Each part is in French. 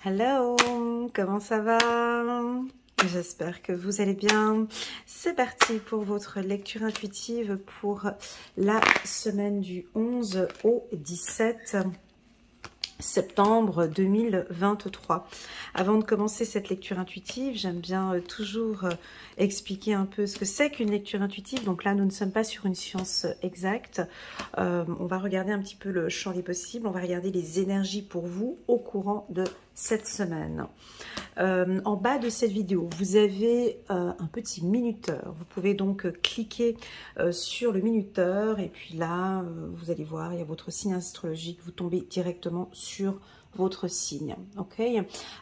Hello, comment ça va? J'espère que vous allez bien. C'est parti pour votre lecture intuitive pour la semaine du 11 au 17 septembre 2023. Avant de commencer cette lecture intuitive, j'aime bien toujours expliquer un peu ce que c'est qu'une lecture intuitive. Donc là, nous ne sommes pas sur une science exacte. On va regarder un petit peu le champ des possibles. On va regarder les énergies pour vous au courant de cette semaine. En bas de cette vidéo, vous avez un petit minuteur. Vous pouvez donc cliquer sur le minuteur et puis là, vous allez voir, il y a votre signe astrologique. Vous tombez directement sur votre signe. Ok.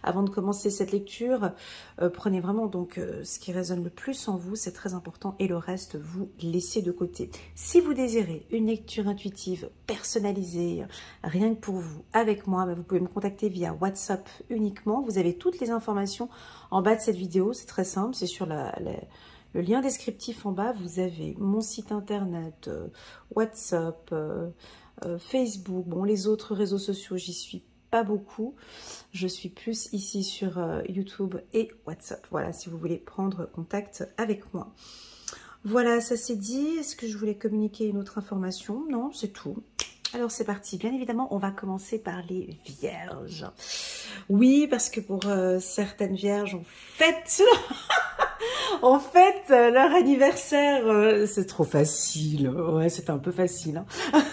Avant de commencer cette lecture, prenez vraiment donc ce qui résonne le plus en vous, c'est très important, et le reste vous laissez de côté. Si vous désirez une lecture intuitive personnalisée, rien que pour vous, avec moi, vous pouvez me contacter via WhatsApp uniquement. Vous avez toutes les informations en bas de cette vidéo, c'est très simple, c'est sur le lien descriptif en bas. Vous avez mon site internet, WhatsApp, Facebook, bon, les autres réseaux sociaux, j'y suis pas beaucoup. Je suis plus ici sur YouTube et WhatsApp. Voilà, si vous voulez prendre contact avec moi. Voilà, ça c'est dit. Est-ce que je voulais communiquer une autre information? Non, c'est tout. Alors c'est parti. Bien évidemment, on va commencer par les vierges. Oui, parce que pour certaines vierges, en fait, leur anniversaire, c'est trop facile. Ouais, c'est un peu facile. Hein.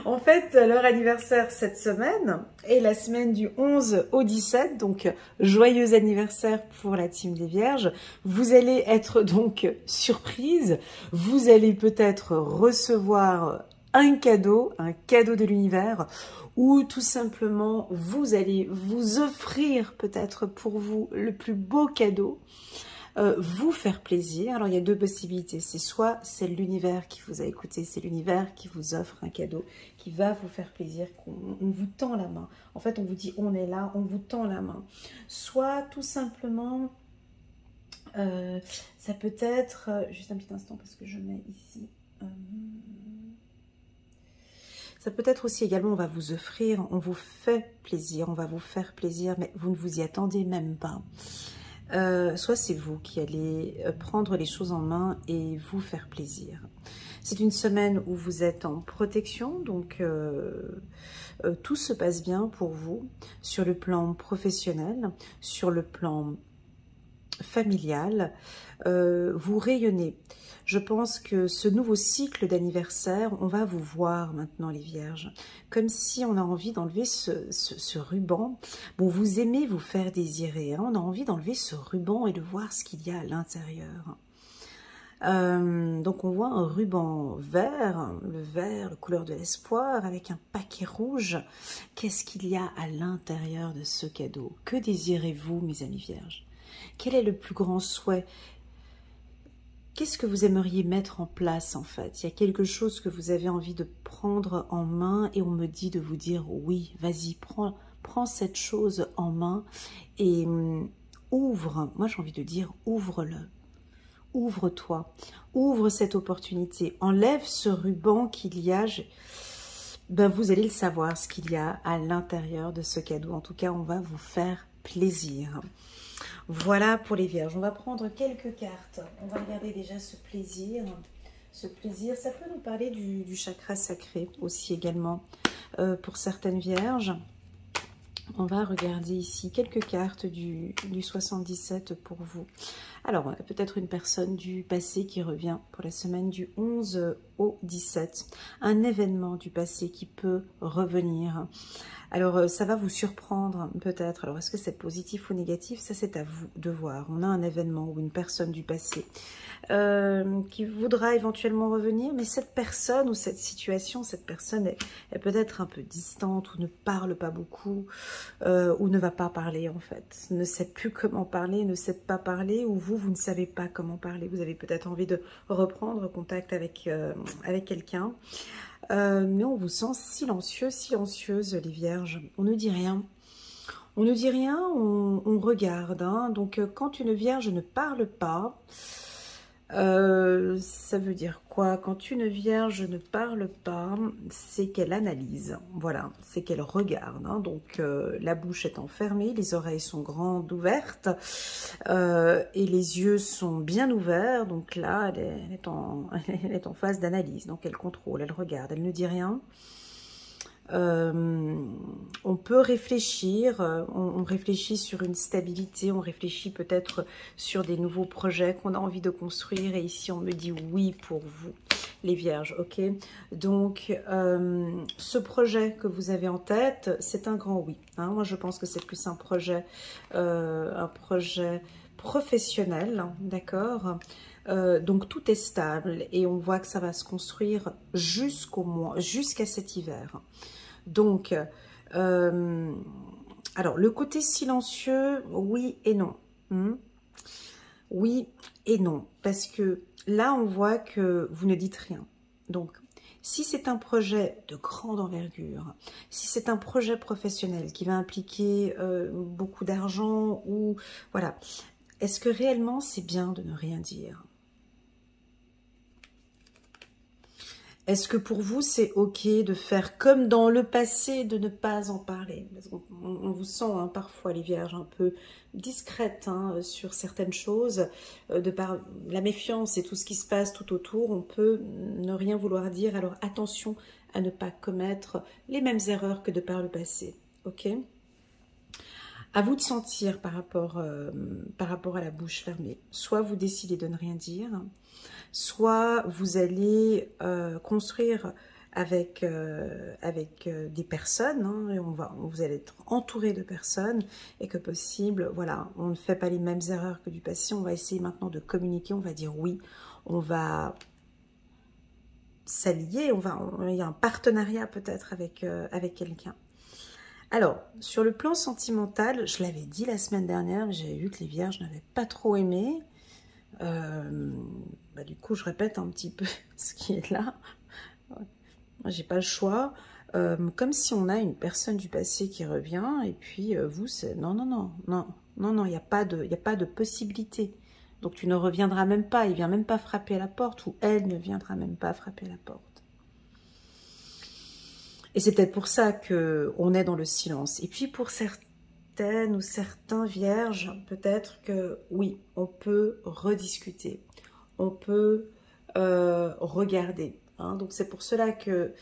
En fait, leur anniversaire cette semaine est la semaine du 11 au 17, donc joyeux anniversaire pour la team des Vierges. Vous allez être donc surprise, vous allez peut-être recevoir un cadeau de l'univers, ou tout simplement vous allez vous offrir peut-être pour vous le plus beau cadeau. Vous faire plaisir. Alors il y a deux possibilités, c'est soit c'est l'univers qui vous a écouté, c'est l'univers qui vous offre un cadeau, qui va vous faire plaisir, qu'on vous tend la main. En fait on vous dit on est là, on vous tend la main. Soit tout simplement, ça peut être, juste un petit instant parce que je mets ici, ça peut être aussi également on va vous offrir, on vous fait plaisir, on va vous faire plaisir, mais vous ne vous y attendez même pas. Soit c'est vous qui allez prendre les choses en main et vous faire plaisir. C'est une semaine où vous êtes en protection, donc tout se passe bien pour vous sur le plan professionnel, sur le plan familial. Vous rayonnez. Je pense que ce nouveau cycle d'anniversaire, on va vous voir maintenant les Vierges, comme si on a envie d'enlever ce ruban. Bon, vous aimez vous faire désirer, hein, on a envie d'enlever ce ruban et de voir ce qu'il y a à l'intérieur. Donc on voit un ruban vert, le vert, la couleur de l'espoir, avec un paquet rouge. Qu'est-ce qu'il y a à l'intérieur de ce cadeau? Que désirez-vous, mes amis Vierges? Quel est le plus grand souhait? Qu'est-ce que vous aimeriez mettre en place en fait? Il y a quelque chose que vous avez envie de prendre en main et on me dit de vous dire oui, vas-y, prends cette chose en main et ouvre. Moi j'ai envie de dire ouvre-le. Ouvre-toi, ouvre cette opportunité, enlève ce ruban qu'il y a. Ben, vous allez le savoir ce qu'il y a à l'intérieur de ce cadeau. En tout cas, on va vous faire plaisir. Voilà pour les Vierges. On va prendre quelques cartes. On va regarder déjà ce plaisir. Ce plaisir, ça peut nous parler du chakra sacré aussi également pour certaines Vierges. On va regarder ici quelques cartes du 77 pour vous. Alors, peut-être une personne du passé qui revient pour la semaine du 11 au 17. Un événement du passé qui peut revenir. Alors, ça va vous surprendre peut-être. Alors, est-ce que c'est positif ou négatif? Ça, c'est à vous de voir. On a un événement ou une personne du passé qui voudra éventuellement revenir, mais cette personne ou cette situation, cette personne est peut-être un peu distante ou ne parle pas beaucoup ou ne va pas parler en fait, ne sait plus comment parler, ne sait pas parler, ou vous ne savez pas comment parler. Vous avez peut-être envie de reprendre contact avec, avec quelqu'un, mais on vous sent silencieux, silencieuse les Vierges. On ne dit rien. On ne dit rien, on regarde. Hein. Donc quand une Vierge ne parle pas, Ça veut dire quoi? Quand une vierge ne parle pas, c'est qu'elle analyse, voilà, c'est qu'elle regarde, hein. Donc la bouche étant fermée, les oreilles sont grandes ouvertes, et les yeux sont bien ouverts, donc là elle est en phase d'analyse, donc elle contrôle, elle regarde, elle ne dit rien. On peut réfléchir, on réfléchit sur une stabilité, on réfléchit peut-être sur des nouveaux projets qu'on a envie de construire, et ici on me dit oui pour vous, les vierges, ok? Donc ce projet que vous avez en tête, c'est un grand oui, hein. Moi je pense que c'est plus un projet professionnel, hein, d'accord? Donc tout est stable et on voit que ça va se construire jusqu'à cet hiver. Donc, alors le côté silencieux, oui et non. Oui et non, parce que là on voit que vous ne dites rien. Donc, si c'est un projet de grande envergure, si c'est un projet professionnel qui va impliquer beaucoup d'argent, ou voilà, est-ce que réellement c'est bien de ne rien dire? Est-ce que pour vous, c'est ok de faire comme dans le passé, de ne pas en parler? Parce on vous sent hein, parfois, les vierges, un peu discrètes hein, sur certaines choses. De par la méfiance et tout ce qui se passe tout autour, on peut ne rien vouloir dire. Alors attention à ne pas commettre les mêmes erreurs que de par le passé. Ok? À vous de sentir par rapport à la bouche fermée. Soit vous décidez de ne rien dire, soit vous allez construire avec des personnes, hein, et vous allez être entouré de personnes, et que possible, voilà, on ne fait pas les mêmes erreurs que du passé. On va essayer maintenant de communiquer, on va dire oui, on va s'allier, il y a un partenariat peut-être avec quelqu'un. Alors, sur le plan sentimental, je l'avais dit la semaine dernière, mais j'avais vu que les vierges n'avaient pas trop aimé. Du coup, je répète un petit peu ce qui est là. Moi, j'ai pas le choix. Comme si on a une personne du passé qui revient, et puis vous, c'est non, non, non, non, non, non, il n'y a pas de possibilité. Donc, tu ne reviendras même pas, il vient même pas frapper à la porte, ou elle ne viendra même pas frapper à la porte. Et c'est peut-être pour ça qu'on est dans le silence. Et puis pour certaines ou certains vierges, peut-être que oui, on peut rediscuter, on peut regarder. Hein. Donc c'est pour cela que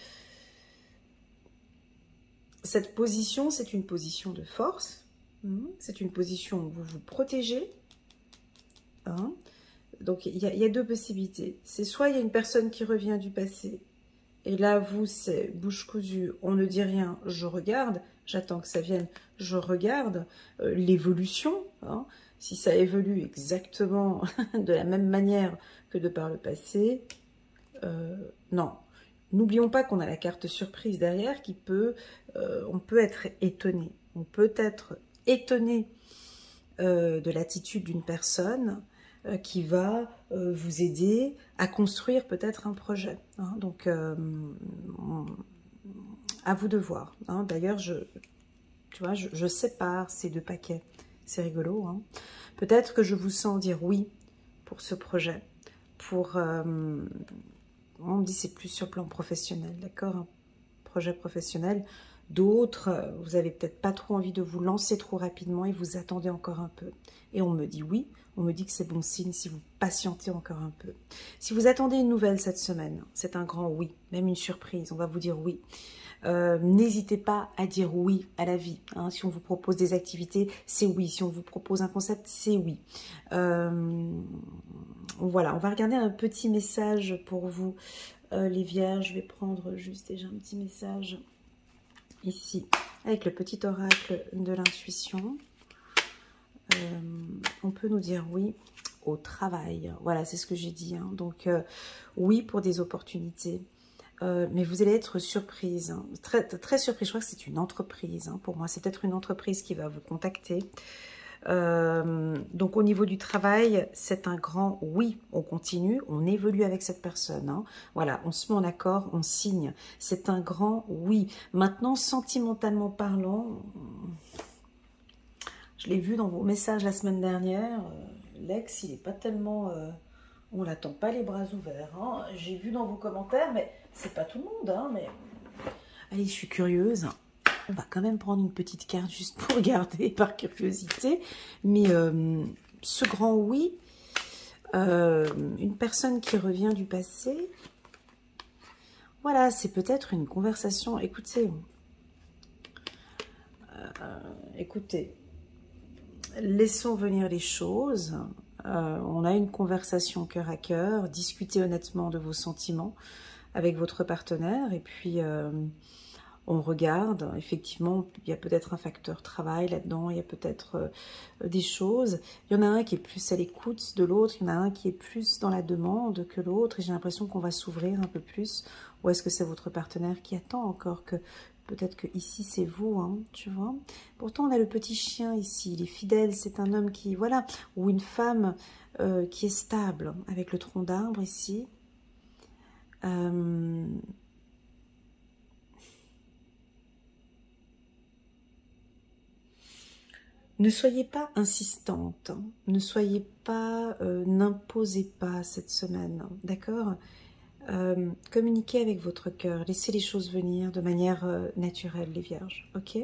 cette position, c'est une position de force. C'est une position où vous vous protégez. Hein. Donc il y a deux possibilités. C'est soit il y a une personne qui revient du passé, et là, vous, c'est bouche cousue, on ne dit rien, je regarde, j'attends que ça vienne, je regarde l'évolution. Hein, si ça évolue exactement de la même manière que de par le passé, non. N'oublions pas qu'on a la carte surprise derrière qui peut, on peut être étonné. On peut être étonné de l'attitude d'une personne qui va vous aider à construire peut-être un projet. Hein. Donc, à vous de voir. Hein. D'ailleurs, tu vois, je sépare ces deux paquets. C'est rigolo. Hein. Peut-être que je vous sens dire oui pour ce projet. Pour, on me dit c'est plus sur le plan professionnel, d'accord? Un projet professionnel. D'autres, vous avez peut-être pas trop envie de vous lancer trop rapidement et vous attendez encore un peu. Et on me dit oui, on me dit que c'est bon signe si vous patientez encore un peu. Si vous attendez une nouvelle cette semaine, c'est un grand oui, même une surprise, on va vous dire oui. N'hésitez pas à dire oui à la vie. Hein. Si on vous propose des activités, c'est oui. Si on vous propose un concept, c'est oui. Voilà, on va regarder un petit message pour vous, les vierges. Je vais prendre juste déjà un petit message ici, avec le petit oracle de l'intuition. On peut nous dire oui au travail. Voilà, c'est ce que j'ai dit. Hein. Donc, oui pour des opportunités. Mais vous allez être surprise, hein. Très, très surprise. Je crois que c'est une entreprise. Hein, pour moi, c'est peut-être une entreprise qui va vous contacter. Donc, au niveau du travail, c'est un grand oui. On continue, on évolue avec cette personne. Hein. Voilà, on se met en accord, on signe. C'est un grand oui. Maintenant, sentimentalement parlant, je l'ai vu dans vos messages la semaine dernière, l'ex, il n'est pas tellement On l'attend pas les bras ouverts. Hein. J'ai vu dans vos commentaires, mais c'est pas tout le monde. Hein, mais... Allez, je suis curieuse. On va quand même prendre une petite carte juste pour regarder par curiosité. Mais ce grand oui, une personne qui revient du passé, voilà, c'est peut-être une conversation. Écoutez, écoutez, laissons venir les choses. On a une conversation cœur à cœur, discutez honnêtement de vos sentiments avec votre partenaire et puis on regarde. Effectivement, il y a peut-être un facteur travail là-dedans, il y a peut-être des choses. Il y en a un qui est plus à l'écoute de l'autre, il y en a un qui est plus dans la demande que l'autre et j'ai l'impression qu'on va s'ouvrir un peu plus. Ou est-ce que c'est votre partenaire qui attend encore que... Peut-être que ici c'est vous, hein, tu vois. Pourtant on a le petit chien ici, il est fidèle, c'est un homme qui, voilà, ou une femme qui est stable, avec le tronc d'arbre ici. Ne soyez pas insistante, hein. Ne soyez pas, n'imposez pas cette semaine, d'accord. Communiquez avec votre cœur, laissez les choses venir de manière naturelle, les vierges, ok?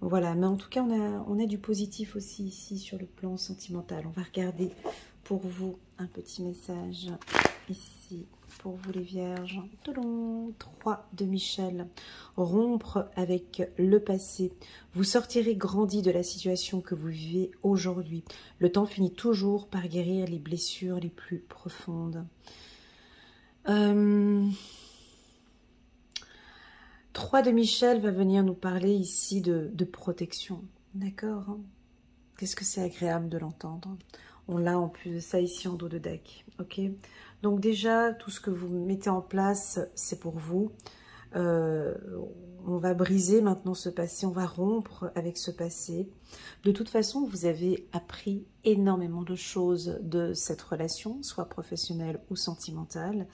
Voilà, mais en tout cas, on a du positif aussi ici sur le plan sentimental. On va regarder pour vous un petit message ici, pour vous les vierges. 3 de Michel. Rompre avec le passé. Vous sortirez grandi de la situation que vous vivez aujourd'hui. Le temps finit toujours par guérir les blessures les plus profondes. 3 de Michel va venir nous parler ici de protection, d'accord, hein? Qu'est-ce que c'est agréable de l'entendre. On l'a en plus de ça ici en dos de deck, ok. Donc déjà, tout ce que vous mettez en place, c'est pour vous. On va briser maintenant ce passé, on va rompre avec ce passé. De toute façon, vous avez appris énormément de choses de cette relation, soit professionnelle ou sentimentale.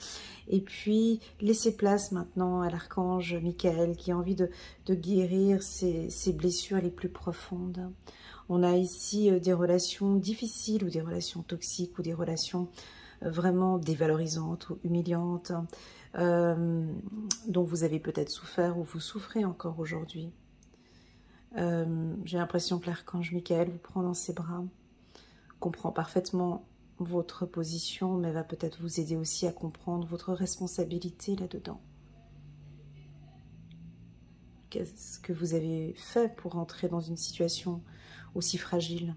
Et puis, laissez place maintenant à l'archange Michael qui a envie de guérir ses blessures les plus profondes. On a ici des relations difficiles ou des relations toxiques ou des relations vraiment dévalorisantes ou humiliantes. Dont vous avez peut-être souffert ou vous souffrez encore aujourd'hui. J'ai l'impression que l'archange Michael vous prend dans ses bras, comprend parfaitement votre position, mais va peut-être vous aider aussi à comprendre votre responsabilité là-dedans. Qu'est-ce que vous avez fait pour entrer dans une situation aussi fragile?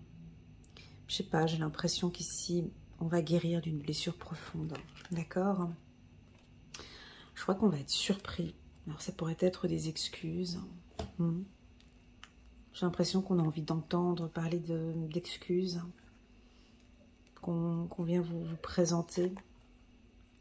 Je sais pas, j'ai l'impression qu'ici, on va guérir d'une blessure profonde, d'accord? Je crois qu'on va être surpris. Alors ça pourrait être des excuses. J'ai l'impression qu'on a envie d'entendre parler d'excuses. Qu'on vient vous présenter.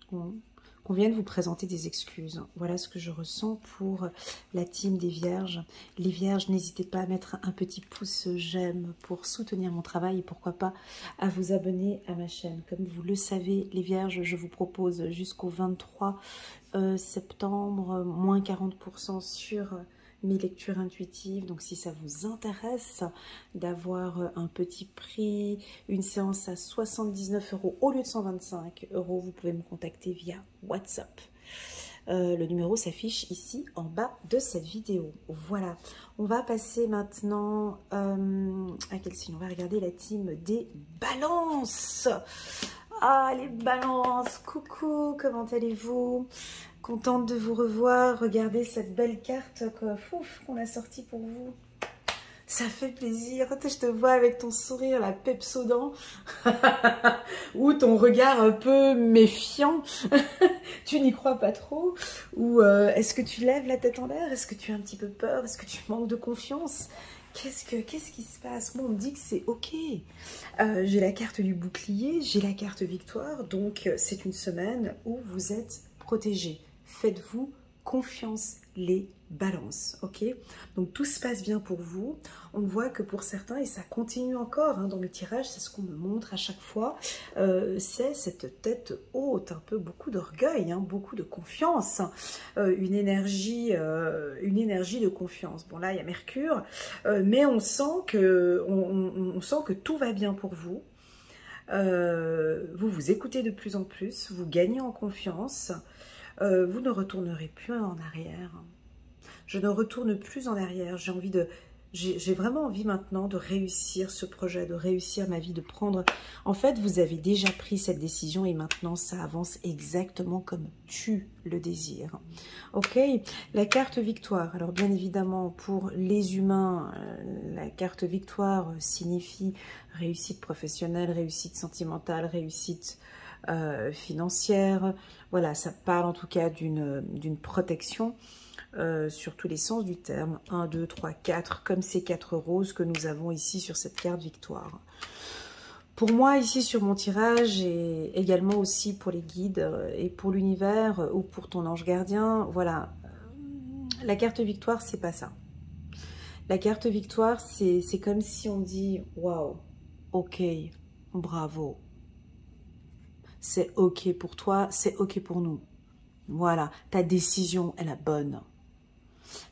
Qu'on vienne vous présenter des excuses. Voilà ce que je ressens pour la team des vierges. Les vierges, n'hésitez pas à mettre un petit pouce j'aime pour soutenir mon travail et pourquoi pas à vous abonner à ma chaîne. Comme vous le savez, les vierges, je vous propose jusqu'au 23 septembre, moins 40% sur mes lectures intuitives. Donc si ça vous intéresse d'avoir un petit prix, une séance à 79 € au lieu de 125 €, vous pouvez me contacter via WhatsApp. Le numéro s'affiche ici en bas de cette vidéo. Voilà, on va passer maintenant à quel signe? On va regarder la team des balances. Ah, les balances, coucou, comment allez-vous? Contente de vous revoir. Regardez cette belle carte qu'on a sortie pour vous. Ça fait plaisir. Je te vois avec ton sourire, la peps aux dents. Ou ton regard un peu méfiant. Tu n'y crois pas trop. Ou est-ce que tu lèves la tête en l'air? Est-ce que tu as un petit peu peur? Est-ce que tu manques de confiance? Qu'est-ce qui se passe? Moi, on me dit que c'est ok. J'ai la carte du bouclier, j'ai la carte victoire. Donc, c'est une semaine où vous êtes protégés. Faites-vous confiance, les balances, ok? Donc tout se passe bien pour vous. On voit que pour certains, et ça continue encore hein, dans mes tirages, c'est ce qu'on me montre à chaque fois, c'est cette tête haute, un peu beaucoup d'orgueil, hein, beaucoup de confiance, une énergie de confiance. Bon là, il y a Mercure, mais on sent que tout va bien pour vous. Vous vous écoutez de plus en plus, vous gagnez en confiance, vous ne retournerez plus en arrière. Je ne retourne plus en arrière, j'ai vraiment envie maintenant de réussir ce projet, de réussir ma vie, de prendre... En fait, vous avez déjà pris cette décision et maintenant, ça avance exactement comme tu le désires. Ok, la carte victoire. Alors, bien évidemment, pour les humains, la carte victoire signifie réussite professionnelle, réussite sentimentale, réussite financière. Voilà, ça parle en tout cas d'une protection. Sur tous les sens du terme, 1, 2, 3, 4, comme ces 4 roses que nous avons ici sur cette carte victoire. Pour moi, ici sur mon tirage, et également aussi pour les guides et pour l'univers ou pour ton ange gardien, voilà, la carte victoire, c'est pas ça. La carte victoire, c'est comme si on dit, waouh, ok, bravo, c'est ok pour toi, c'est ok pour nous. Voilà, ta décision est la bonne.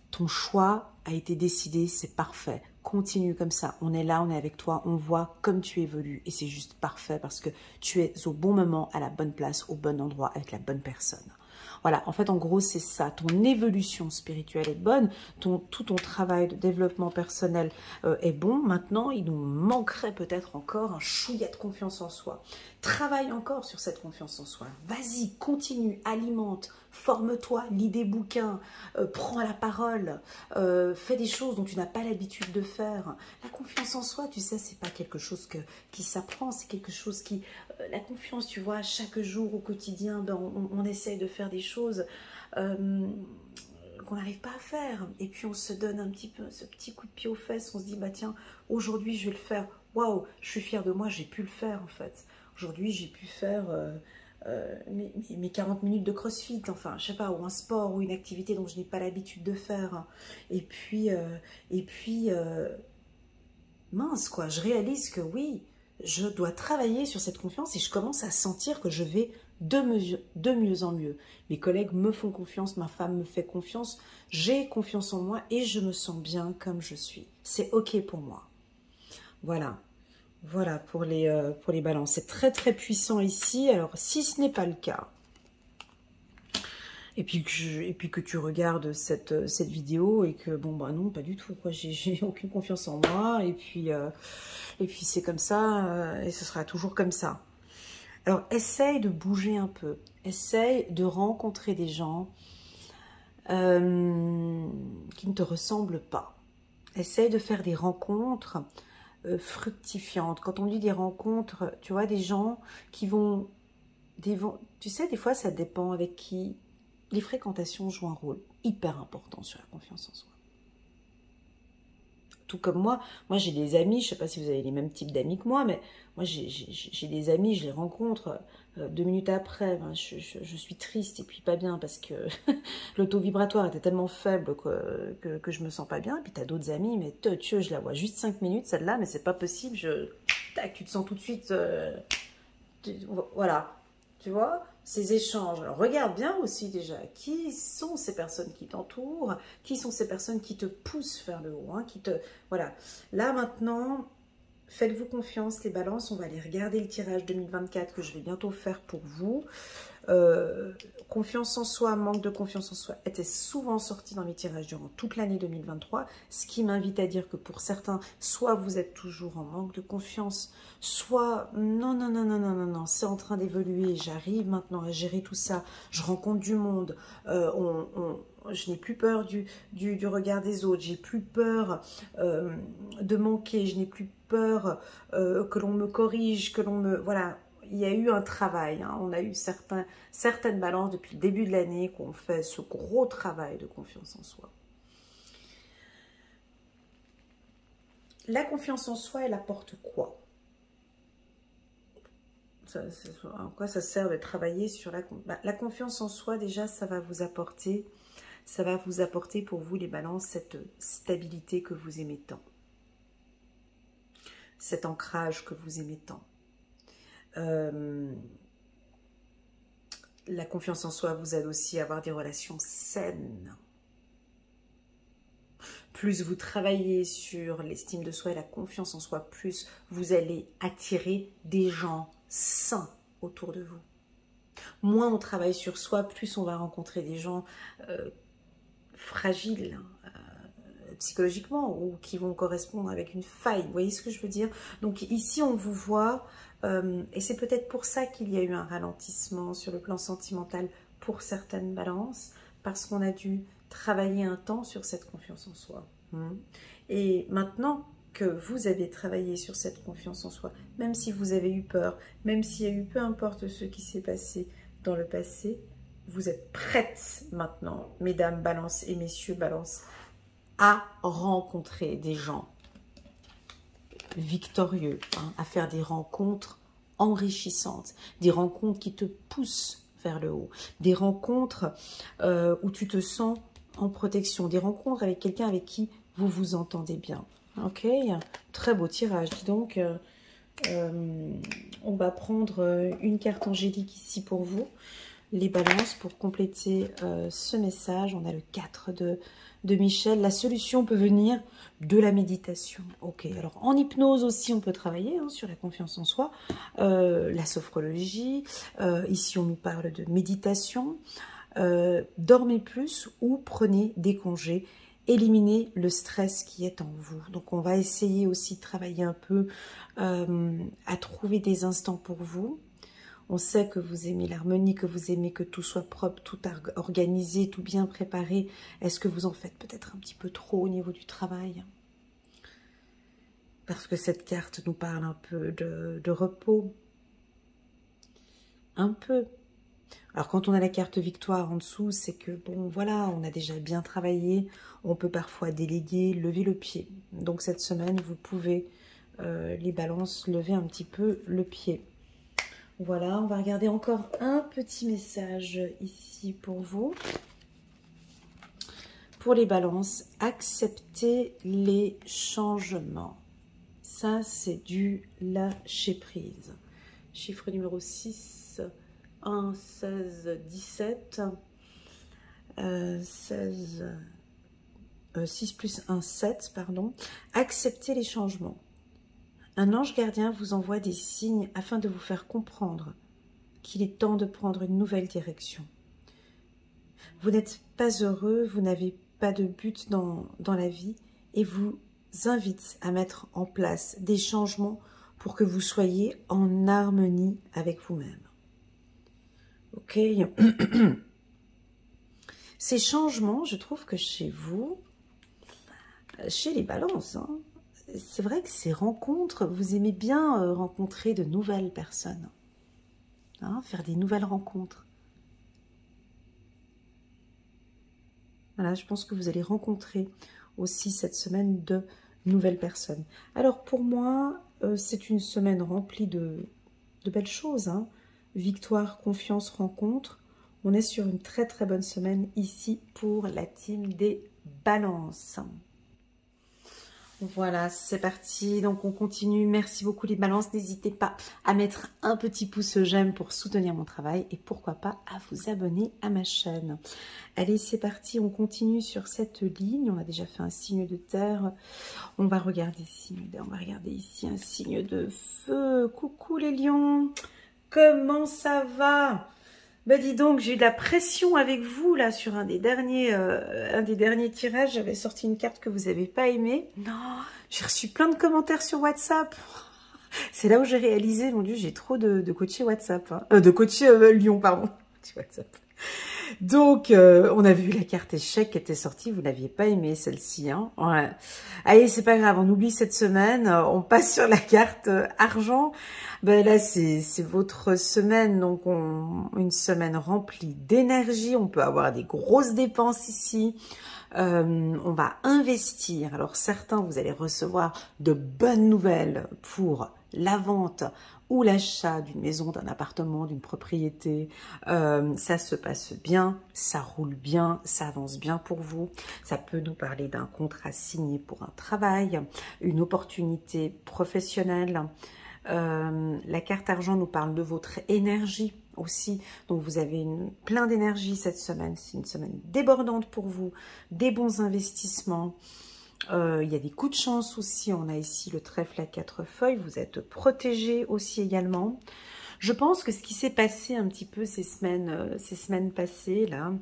Ton choix a été décidé, c'est parfait. Continue comme ça. On est là, on est avec toi, on voit comme tu évolues. Et c'est juste parfait parce que tu es au bon moment, à la bonne place, au bon endroit, avec la bonne personne. Voilà, en fait, en gros, c'est ça. Ton évolution spirituelle est bonne, tout ton travail de développement personnel est bon. Maintenant, il nous manquerait peut-être encore un chouïa de confiance en soi. Travaille encore sur cette confiance en soi. Vas-y, continue, alimente, forme-toi, lis des bouquins, prends la parole, fais des choses dont tu n'as pas l'habitude de faire. La confiance en soi, tu sais, c'est pas quelque chose qui s'apprend, c'est quelque chose qui... la confiance, tu vois, chaque jour au quotidien, ben, on essaye de faire des choses qu'on n'arrive pas à faire. Et puis on se donne un petit peu ce petit coup de pied aux fesses, on se dit, bah tiens, aujourd'hui je vais le faire. Waouh, je suis fière de moi, j'ai pu le faire en fait. Aujourd'hui j'ai pu faire... mes 40 minutes de crossfit, enfin, je sais pas, ou un sport, ou une activité dont je n'ai pas l'habitude de faire. Et puis, mince, quoi, je réalise que oui, je dois travailler sur cette confiance et je commence à sentir que je vais de mieux en mieux. Mes collègues me font confiance, ma femme me fait confiance, j'ai confiance en moi et je me sens bien comme je suis. C'est ok pour moi. Voilà. Voilà pour les balances. C'est très très puissant ici. Alors si ce n'est pas le cas, et puis que tu regardes cette vidéo et que bon bah non, pas du tout, quoi, j'ai aucune confiance en moi et puis c'est comme ça et ce sera toujours comme ça. Alors essaye de bouger un peu, essaye de rencontrer des gens qui ne te ressemblent pas. Essaye de faire des rencontres fructifiantes. Quand on dit des rencontres, tu vois, des gens qui vont... tu sais, des fois, ça dépend avec qui... Les fréquentations jouent un rôle hyper important sur la confiance en soi. Tout comme moi j'ai des amis, je ne sais pas si vous avez les mêmes types d'amis que moi, mais moi j'ai des amis, je les rencontre 2 minutes après, ben, je suis triste et puis pas bien parce que le taux vibratoire était tellement faible que je me sens pas bien. Et puis tu as d'autres amis, mais je la vois juste 5 minutes celle-là, mais c'est pas possible, tac, tu te sens tout de suite, voilà, tu vois, ces échanges. Alors, regarde bien aussi déjà, qui sont ces personnes qui t'entourent, qui sont ces personnes qui te poussent vers le haut, hein, voilà. Là, maintenant, faites-vous confiance, les balances, on va aller regarder le tirage 2024 que je vais bientôt faire pour vous. Confiance en soi, manque de confiance en soi était souvent sorti dans mes tirages durant toute l'année 2023, ce qui m'invite à dire que pour certains, soit vous êtes toujours en manque de confiance, soit non, c'est en train d'évoluer, j'arrive maintenant à gérer tout ça, je rencontre du monde, je n'ai plus peur du regard des autres, j'ai plus peur de manquer, je n'ai plus peur que l'on me corrige, que l'on me... Voilà. Il y a eu un travail, hein. On a eu certaines balances depuis le début de l'année qui ont fait ce gros travail de confiance en soi. La confiance en soi, elle apporte quoi? En quoi ça sert de travailler sur la confiance en soi? Déjà, ça va vous apporter pour vous les balances cette stabilité que vous aimez tant, cet ancrage que vous aimez tant. La confiance en soi vous aide aussi à avoir des relations saines. plus vous travaillez sur l'estime de soi et la confiance en soi, plus vous allez attirer des gens sains autour de vous. Moins on travaille sur soi, plus on va rencontrer des gens fragiles psychologiquement ou qui vont correspondre avec une faille. Vous voyez ce que je veux dire? Donc ici, on vous voit, et c'est peut-être pour ça qu'il y a eu un ralentissement sur le plan sentimental pour certaines balances, parce qu'on a dû travailler un temps sur cette confiance en soi. Et maintenant que vous avez travaillé sur cette confiance en soi, même si vous avez eu peur, même s'il y a eu peu importe ce qui s'est passé dans le passé, vous êtes prêtes maintenant, mesdames Balance et messieurs Balance, à rencontrer des gens victorieux, à faire des rencontres enrichissantes, des rencontres qui te poussent vers le haut, des rencontres où tu te sens en protection, des rencontres avec quelqu'un avec qui vous vous entendez bien. Ok, très beau tirage. Dis donc, on va prendre une carte angélique ici pour vous, les balances, pour compléter ce message. On a le 4 de Michel. La solution peut venir de la méditation. Ok, alors en hypnose aussi, on peut travailler sur la confiance en soi, la sophrologie. Ici, on nous parle de méditation. Dormez plus ou prenez des congés. Éliminez le stress qui est en vous. Donc, on va essayer aussi de travailler un peu à trouver des instants pour vous. On sait que vous aimez l'harmonie, que vous aimez que tout soit propre, tout organisé, tout bien préparé. Est-ce que vous en faites peut-être un petit peu trop au niveau du travail? Parce que cette carte nous parle un peu de repos. Un peu. Alors, quand on a la carte victoire en dessous, c'est que, bon, voilà, on a déjà bien travaillé. On peut parfois déléguer, lever le pied. Donc, cette semaine, vous pouvez, les balances, lever un petit peu le pied. Voilà, on va regarder encore un petit message ici pour vous. Pour les balances, acceptez les changements. Ça, c'est du lâcher prise. Chiffre numéro 6, 1, 16, 17. 6 plus 1, 7, pardon. Acceptez les changements. Un ange gardien vous envoie des signes afin de vous faire comprendre qu'il est temps de prendre une nouvelle direction. Vous n'êtes pas heureux, vous n'avez pas de but dans la vie et vous invite à mettre en place des changements pour que vous soyez en harmonie avec vous-même. Ok. Ces changements, je trouve que chez vous, chez les balances, c'est vrai que ces rencontres, vous aimez bien rencontrer de nouvelles personnes. Faire des nouvelles rencontres. Voilà, je pense que vous allez rencontrer aussi cette semaine de nouvelles personnes. Alors pour moi, c'est une semaine remplie de belles choses. Victoire, confiance, rencontre. On est sur une très très bonne semaine ici pour la team des balances. Voilà, c'est parti. Donc, on continue. Merci beaucoup les balances. N'hésitez pas à mettre un petit pouce j'aime pour soutenir mon travail et pourquoi pas à vous abonner à ma chaîne. Allez, c'est parti. On continue sur cette ligne. On a déjà fait un signe de terre. On va regarder ici un signe de feu. Coucou les lions. Comment ça va? Ben dis donc, j'ai eu de la pression avec vous là sur un des derniers tirages. J'avais sorti une carte que vous n'avez pas aimée. Non, j'ai reçu plein de commentaires sur WhatsApp. C'est là où j'ai réalisé, mon Dieu, j'ai trop de coachés WhatsApp. De coachés Lyon, pardon. WhatsApp. Donc, on a vu la carte échec qui était sortie. Vous l'aviez pas aimée, celle-ci. Ouais. Allez, c'est pas grave, on oublie cette semaine. On passe sur la carte argent. Ben là, c'est votre semaine, donc une semaine remplie d'énergie. On peut avoir des grosses dépenses ici. On va investir. Alors, certains, vous allez recevoir de bonnes nouvelles pour la vente ou l'achat d'une maison, d'un appartement, d'une propriété. Ça se passe bien, ça roule bien, ça avance bien pour vous. Ça peut nous parler d'un contrat signé pour un travail, une opportunité professionnelle. La carte argent nous parle de votre énergie aussi. Donc, vous avez plein d'énergie cette semaine. C'est une semaine débordante pour vous, des bons investissements. Il y a des coups de chance aussi. On a ici le trèfle à 4 feuilles. Vous êtes protégé aussi également. Je pense que ce qui s'est passé un petit peu ces semaines passées, là,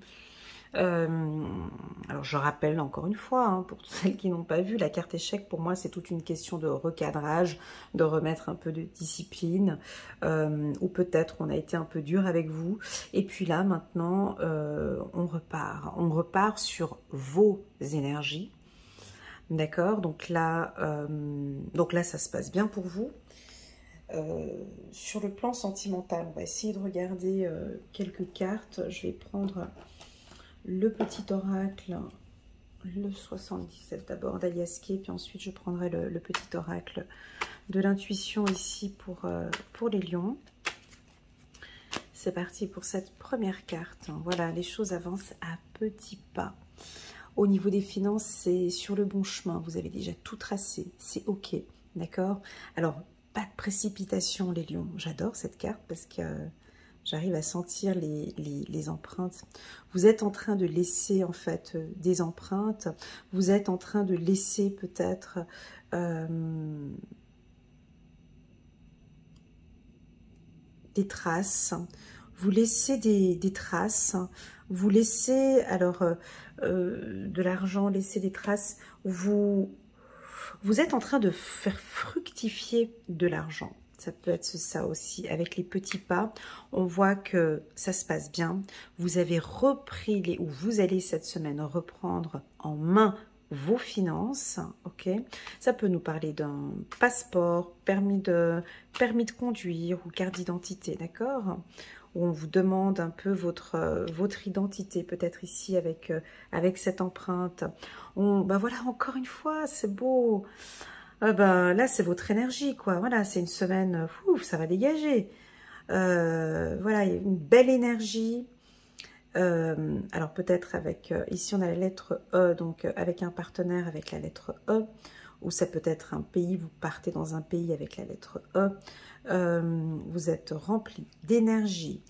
alors je rappelle encore une fois, hein, pour celles qui n'ont pas vu, la carte échec, pour moi, c'est toute une question de recadrage, de remettre un peu de discipline, ou peut-être on a été un peu dur avec vous. Et puis là, maintenant, on repart sur vos énergies. D'accord, donc là, ça se passe bien pour vous. Sur le plan sentimental, on va essayer de regarder quelques cartes. Je vais prendre le petit oracle, le 77 d'abord d'Aliaské, puis ensuite je prendrai le petit oracle de l'intuition ici pour les lions. C'est parti pour cette première carte. Voilà, les choses avancent à petits pas. Au niveau des finances, c'est sur le bon chemin. Vous avez déjà tout tracé. C'est OK. D'accord? Alors, pas de précipitation, les lions. J'adore cette carte parce que j'arrive à sentir les empreintes. Vous êtes en train de laisser, en fait, des empreintes. Vous êtes en train de laisser peut-être... des traces. Vous laissez des traces. Vous laissez, alors, de l'argent, laissez des traces. Vous êtes en train de faire fructifier de l'argent. Ça peut être ça aussi. Avec les petits pas, on voit que ça se passe bien. Vous avez repris, ou vous allez cette semaine reprendre en main vos finances, ok? Ça peut nous parler d'un passeport, permis de conduire ou carte d'identité, d'accord? Où on vous demande un peu votre identité, peut-être ici avec cette empreinte. Ben voilà, encore une fois, c'est beau. Là, c'est votre énergie, quoi. Voilà, c'est une semaine, ça va dégager. Voilà, une belle énergie. Alors peut-être avec, ici on a la lettre E, donc avec un partenaire avec la lettre E, ou ça peut être un pays, vous partez dans un pays avec la lettre E. Vous êtes rempli d'énergie,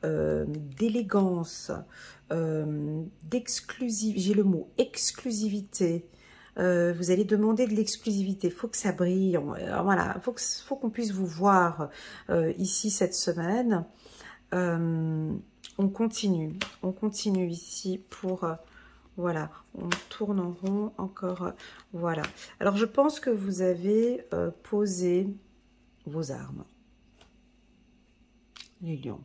d'élégance, d'exclusivité, j'ai le mot exclusivité. Vous allez demander de l'exclusivité, il faut que ça brille, voilà, faut qu'on puisse vous voir ici cette semaine. On continue ici pour, voilà, on tourne en rond encore, voilà. Alors je pense que vous avez posé vos armes, les lions.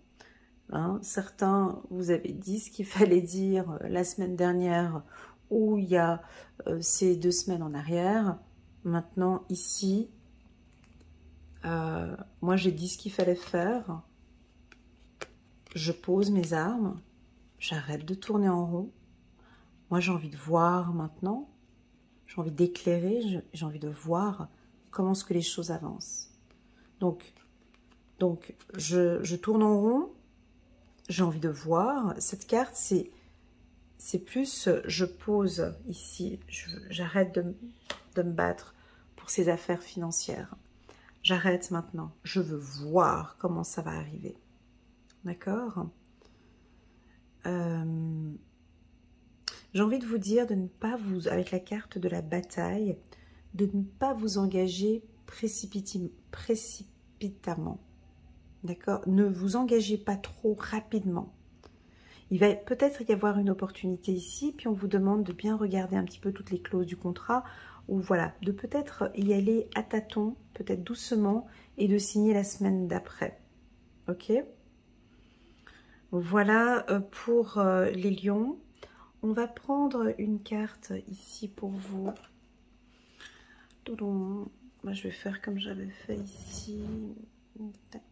Hein, certains, vous avez dit ce qu'il fallait dire la semaine dernière ou il y a ces 2 semaines en arrière. Maintenant, ici, moi j'ai dit ce qu'il fallait faire. Je pose mes armes. J'arrête de tourner en rond. Moi, j'ai envie de voir maintenant. J'ai envie d'éclairer. J'ai envie de voir comment est-ce que les choses avancent. Donc je tourne en rond. J'ai envie de voir. Cette carte, c'est plus, je pose ici. J'arrête de me battre pour ces affaires financières. J'arrête maintenant. Je veux voir comment ça va arriver. D'accord? J'ai envie de vous dire de ne pas vous, avec la carte de la bataille, de ne pas vous engager précipitamment. D'accord? Ne vous engagez pas trop rapidement. Il va peut-être y avoir une opportunité ici, puis on vous demande de bien regarder un petit peu toutes les clauses du contrat, ou voilà, de peut-être y aller à tâtons, peut-être doucement, et de signer la semaine d'après. Ok? Voilà pour les lions. On va prendre une carte ici pour vous. Moi, je vais faire comme j'avais fait ici. Tac.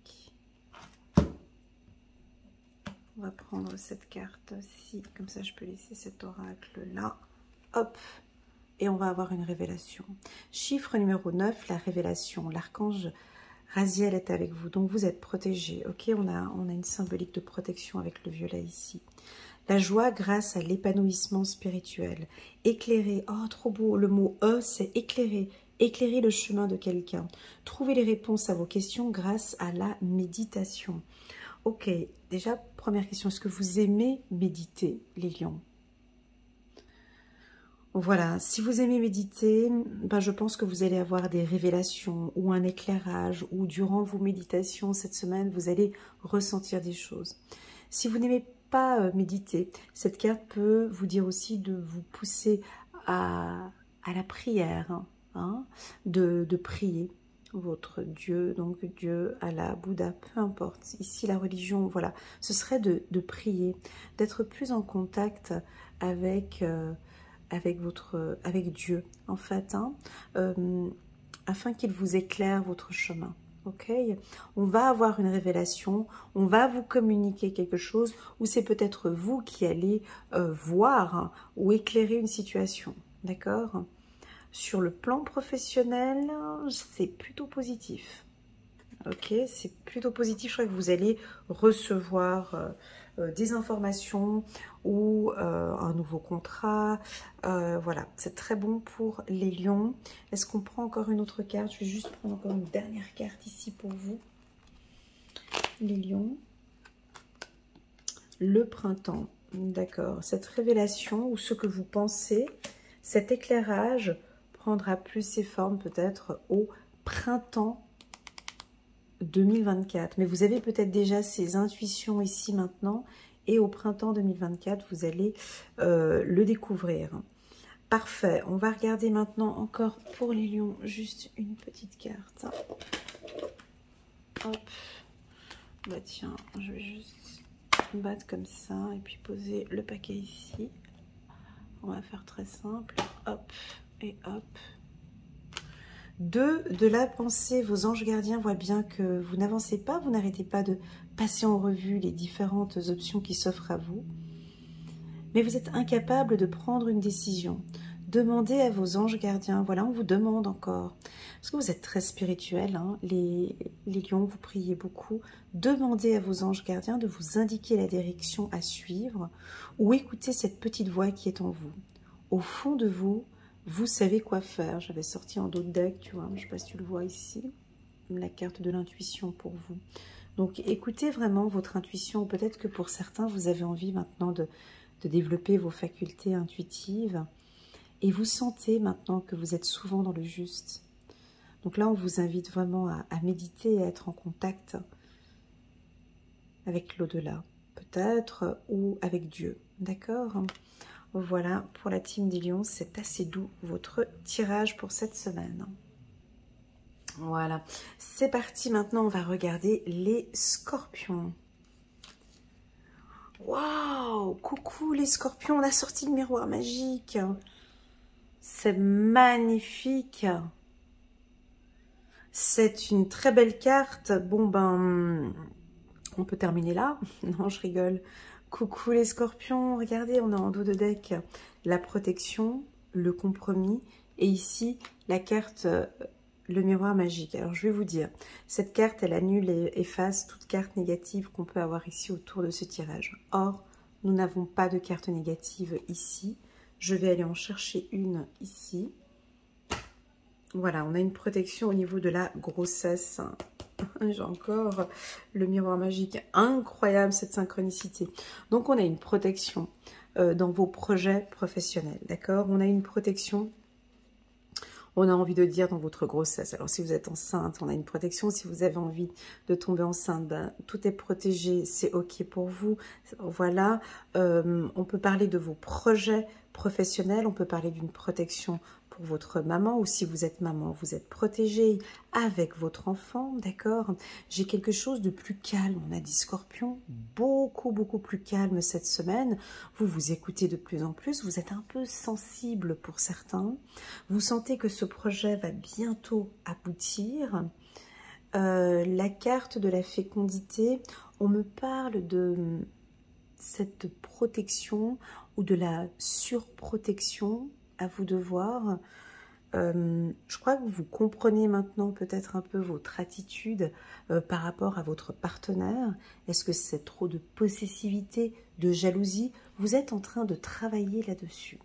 On va prendre cette carte-ci. Comme ça, je peux laisser cet oracle-là. Hop. Et on va avoir une révélation. Chiffre numéro 9, la révélation. L'archange Raziel est avec vous. Donc, vous êtes protégé. Ok, on a une symbolique de protection avec le violet ici. La joie grâce à l'épanouissement spirituel. Éclairer. Oh, trop beau. Le mot « E », c'est éclairer. Éclairer le chemin de quelqu'un. Trouver les réponses à vos questions grâce à la méditation. Ok, déjà, première question. Est-ce que vous aimez méditer, les lions? Voilà, si vous aimez méditer, ben je pense que vous allez avoir des révélations ou un éclairage, ou durant vos méditations cette semaine, vous allez ressentir des choses. Si vous n'aimez pas méditer, cette carte peut vous dire aussi de vous pousser à la prière, hein, de prier votre Dieu, donc Dieu, Allah, Bouddha, peu importe. Ici, la religion, voilà, ce serait de prier, d'être plus en contact avec... avec Dieu, en fait, hein, afin qu'il vous éclaire votre chemin. Ok, on va avoir une révélation, on va vous communiquer quelque chose, ou c'est peut-être vous qui allez voir, hein, ou éclairer une situation. D'accord? Sur le plan professionnel, c'est plutôt positif. Ok, c'est plutôt positif. Je crois que vous allez recevoir des informations ou un nouveau contrat. Voilà, c'est très bon pour les lions. Est-ce qu'on prend encore une autre carte? Je vais juste prendre encore une dernière carte ici pour vous. Les lions. Le printemps. D'accord. Cette révélation ou ce que vous pensez, cet éclairage prendra plus ses formes peut-être au printemps 2024, mais vous avez peut-être déjà ces intuitions ici maintenant, et au printemps 2024 vous allez le découvrir. Parfait, on va regarder maintenant encore pour les lions juste une petite carte. Hop, bah tiens, je vais juste battre comme ça et puis poser le paquet ici. On va faire très simple, hop et hop. De la pensée, vos anges gardiens voient bien que vous n'avancez pas, vous n'arrêtez pas de passer en revue les différentes options qui s'offrent à vous. Mais vous êtes incapable de prendre une décision. Demandez à vos anges gardiens, voilà, on vous demande encore. Parce que vous êtes très spirituel, hein, les lions, vous priez beaucoup. Demandez à vos anges gardiens de vous indiquer la direction à suivre, ou écoutez cette petite voix qui est en vous. Au fond de vous, vous savez quoi faire. J'avais sorti en d'autres decks, tu vois, je ne sais pas si tu le vois ici, la carte de l'intuition pour vous. Donc écoutez vraiment votre intuition. Peut-être que pour certains, vous avez envie maintenant de développer vos facultés intuitives. Et vous sentez maintenant que vous êtes souvent dans le juste. Donc là, on vous invite vraiment à méditer et à être en contact avec l'au-delà, peut-être, ou avec Dieu. D'accord ? Voilà, pour la team des lions, c'est assez doux, votre tirage pour cette semaine. Voilà, c'est parti. Maintenant, on va regarder les scorpions. Waouh, coucou les scorpions, on a sorti le miroir magique. C'est magnifique. C'est une très belle carte. Bon, ben, on peut terminer là. Non, je rigole. Coucou les scorpions, regardez, on a en dos de deck la protection, le compromis, et ici la carte, le miroir magique. Alors je vais vous dire, cette carte elle annule et efface toute carte négative qu'on peut avoir ici autour de ce tirage. Or, nous n'avons pas de carte négative ici. Je vais aller en chercher une ici. Voilà, on a une protection au niveau de la grossesse. J'ai encore le miroir magique. Incroyable cette synchronicité. Donc on a une protection dans vos projets professionnels. D'accord? On a une protection, on a envie de dire, dans votre grossesse. Alors si vous êtes enceinte, on a une protection. Si vous avez envie de tomber enceinte, ben, tout est protégé, c'est ok pour vous. Voilà, on peut parler de vos projets professionnels, on peut parler d'une protection pour votre maman, ou si vous êtes maman, vous êtes protégé avec votre enfant, d'accord? J'ai quelque chose de plus calme, on a dit scorpion, beaucoup plus calme cette semaine. Vous vous écoutez de plus en plus, vous êtes un peu sensible pour certains. Vous sentez que ce projet va bientôt aboutir. La carte de la fécondité, on me parle de cette protection ou de la surprotection, à vous de voir. Je crois que vous comprenez maintenant peut-être un peu votre attitude par rapport à votre partenaire. Est-ce que c'est trop de possessivité, de jalousie? Vous êtes en train de travailler là-dessus.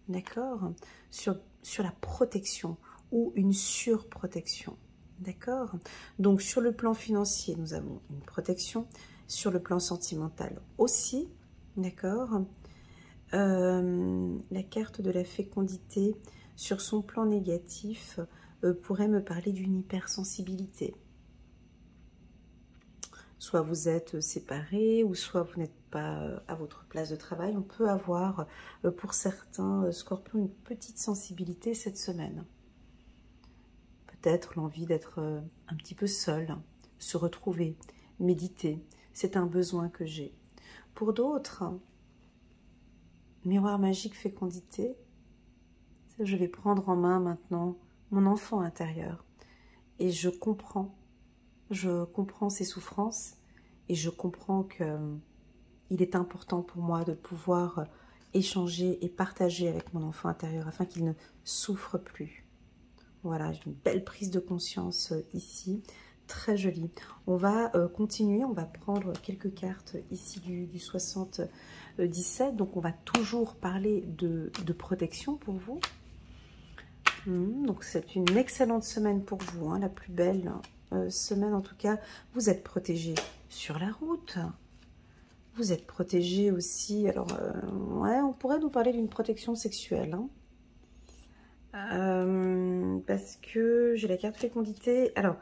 D'accord? Sur la protection ou une surprotection. D'accord? Donc sur le plan financier, nous avons une protection. Sur le plan sentimental aussi. D'accord? La carte de la fécondité, sur son plan négatif, pourrait me parler d'une hypersensibilité. Soit vous êtes séparés, ou soit vous n'êtes pas à votre place de travail. On peut avoir, pour certains scorpions, une petite sensibilité cette semaine. Peut-être l'envie d'être un petit peu seul, se retrouver, méditer. C'est un besoin que j'ai. Pour d'autres, miroir magique fécondité, je vais prendre en main maintenant mon enfant intérieur. Et je comprends ses souffrances et je comprends qu'il est important pour moi de pouvoir échanger et partager avec mon enfant intérieur afin qu'il ne souffre plus. Voilà, une belle prise de conscience ici, très jolie. On va continuer, on va prendre quelques cartes ici du 77, donc on va toujours parler de protection pour vous. Donc c'est une excellente semaine pour vous, hein, la plus belle semaine en tout cas. Vous êtes protégés sur la route, vous êtes protégés aussi, alors ouais, on pourrait nous parler d'une protection sexuelle, hein. Parce que j'ai la carte fécondité. Alors,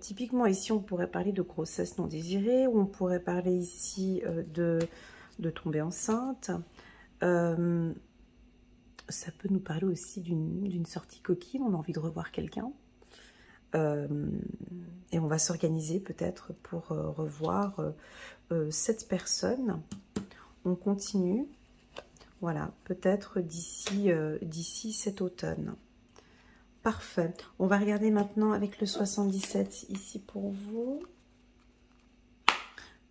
typiquement ici, on pourrait parler de grossesse non désirée, ou on pourrait parler ici de tomber enceinte. Ça peut nous parler aussi d'une sortie coquine, on a envie de revoir quelqu'un. Et on va s'organiser peut-être pour revoir cette personne. On continue. Voilà, peut-être d'ici cet automne. Parfait. On va regarder maintenant avec le 77 ici pour vous.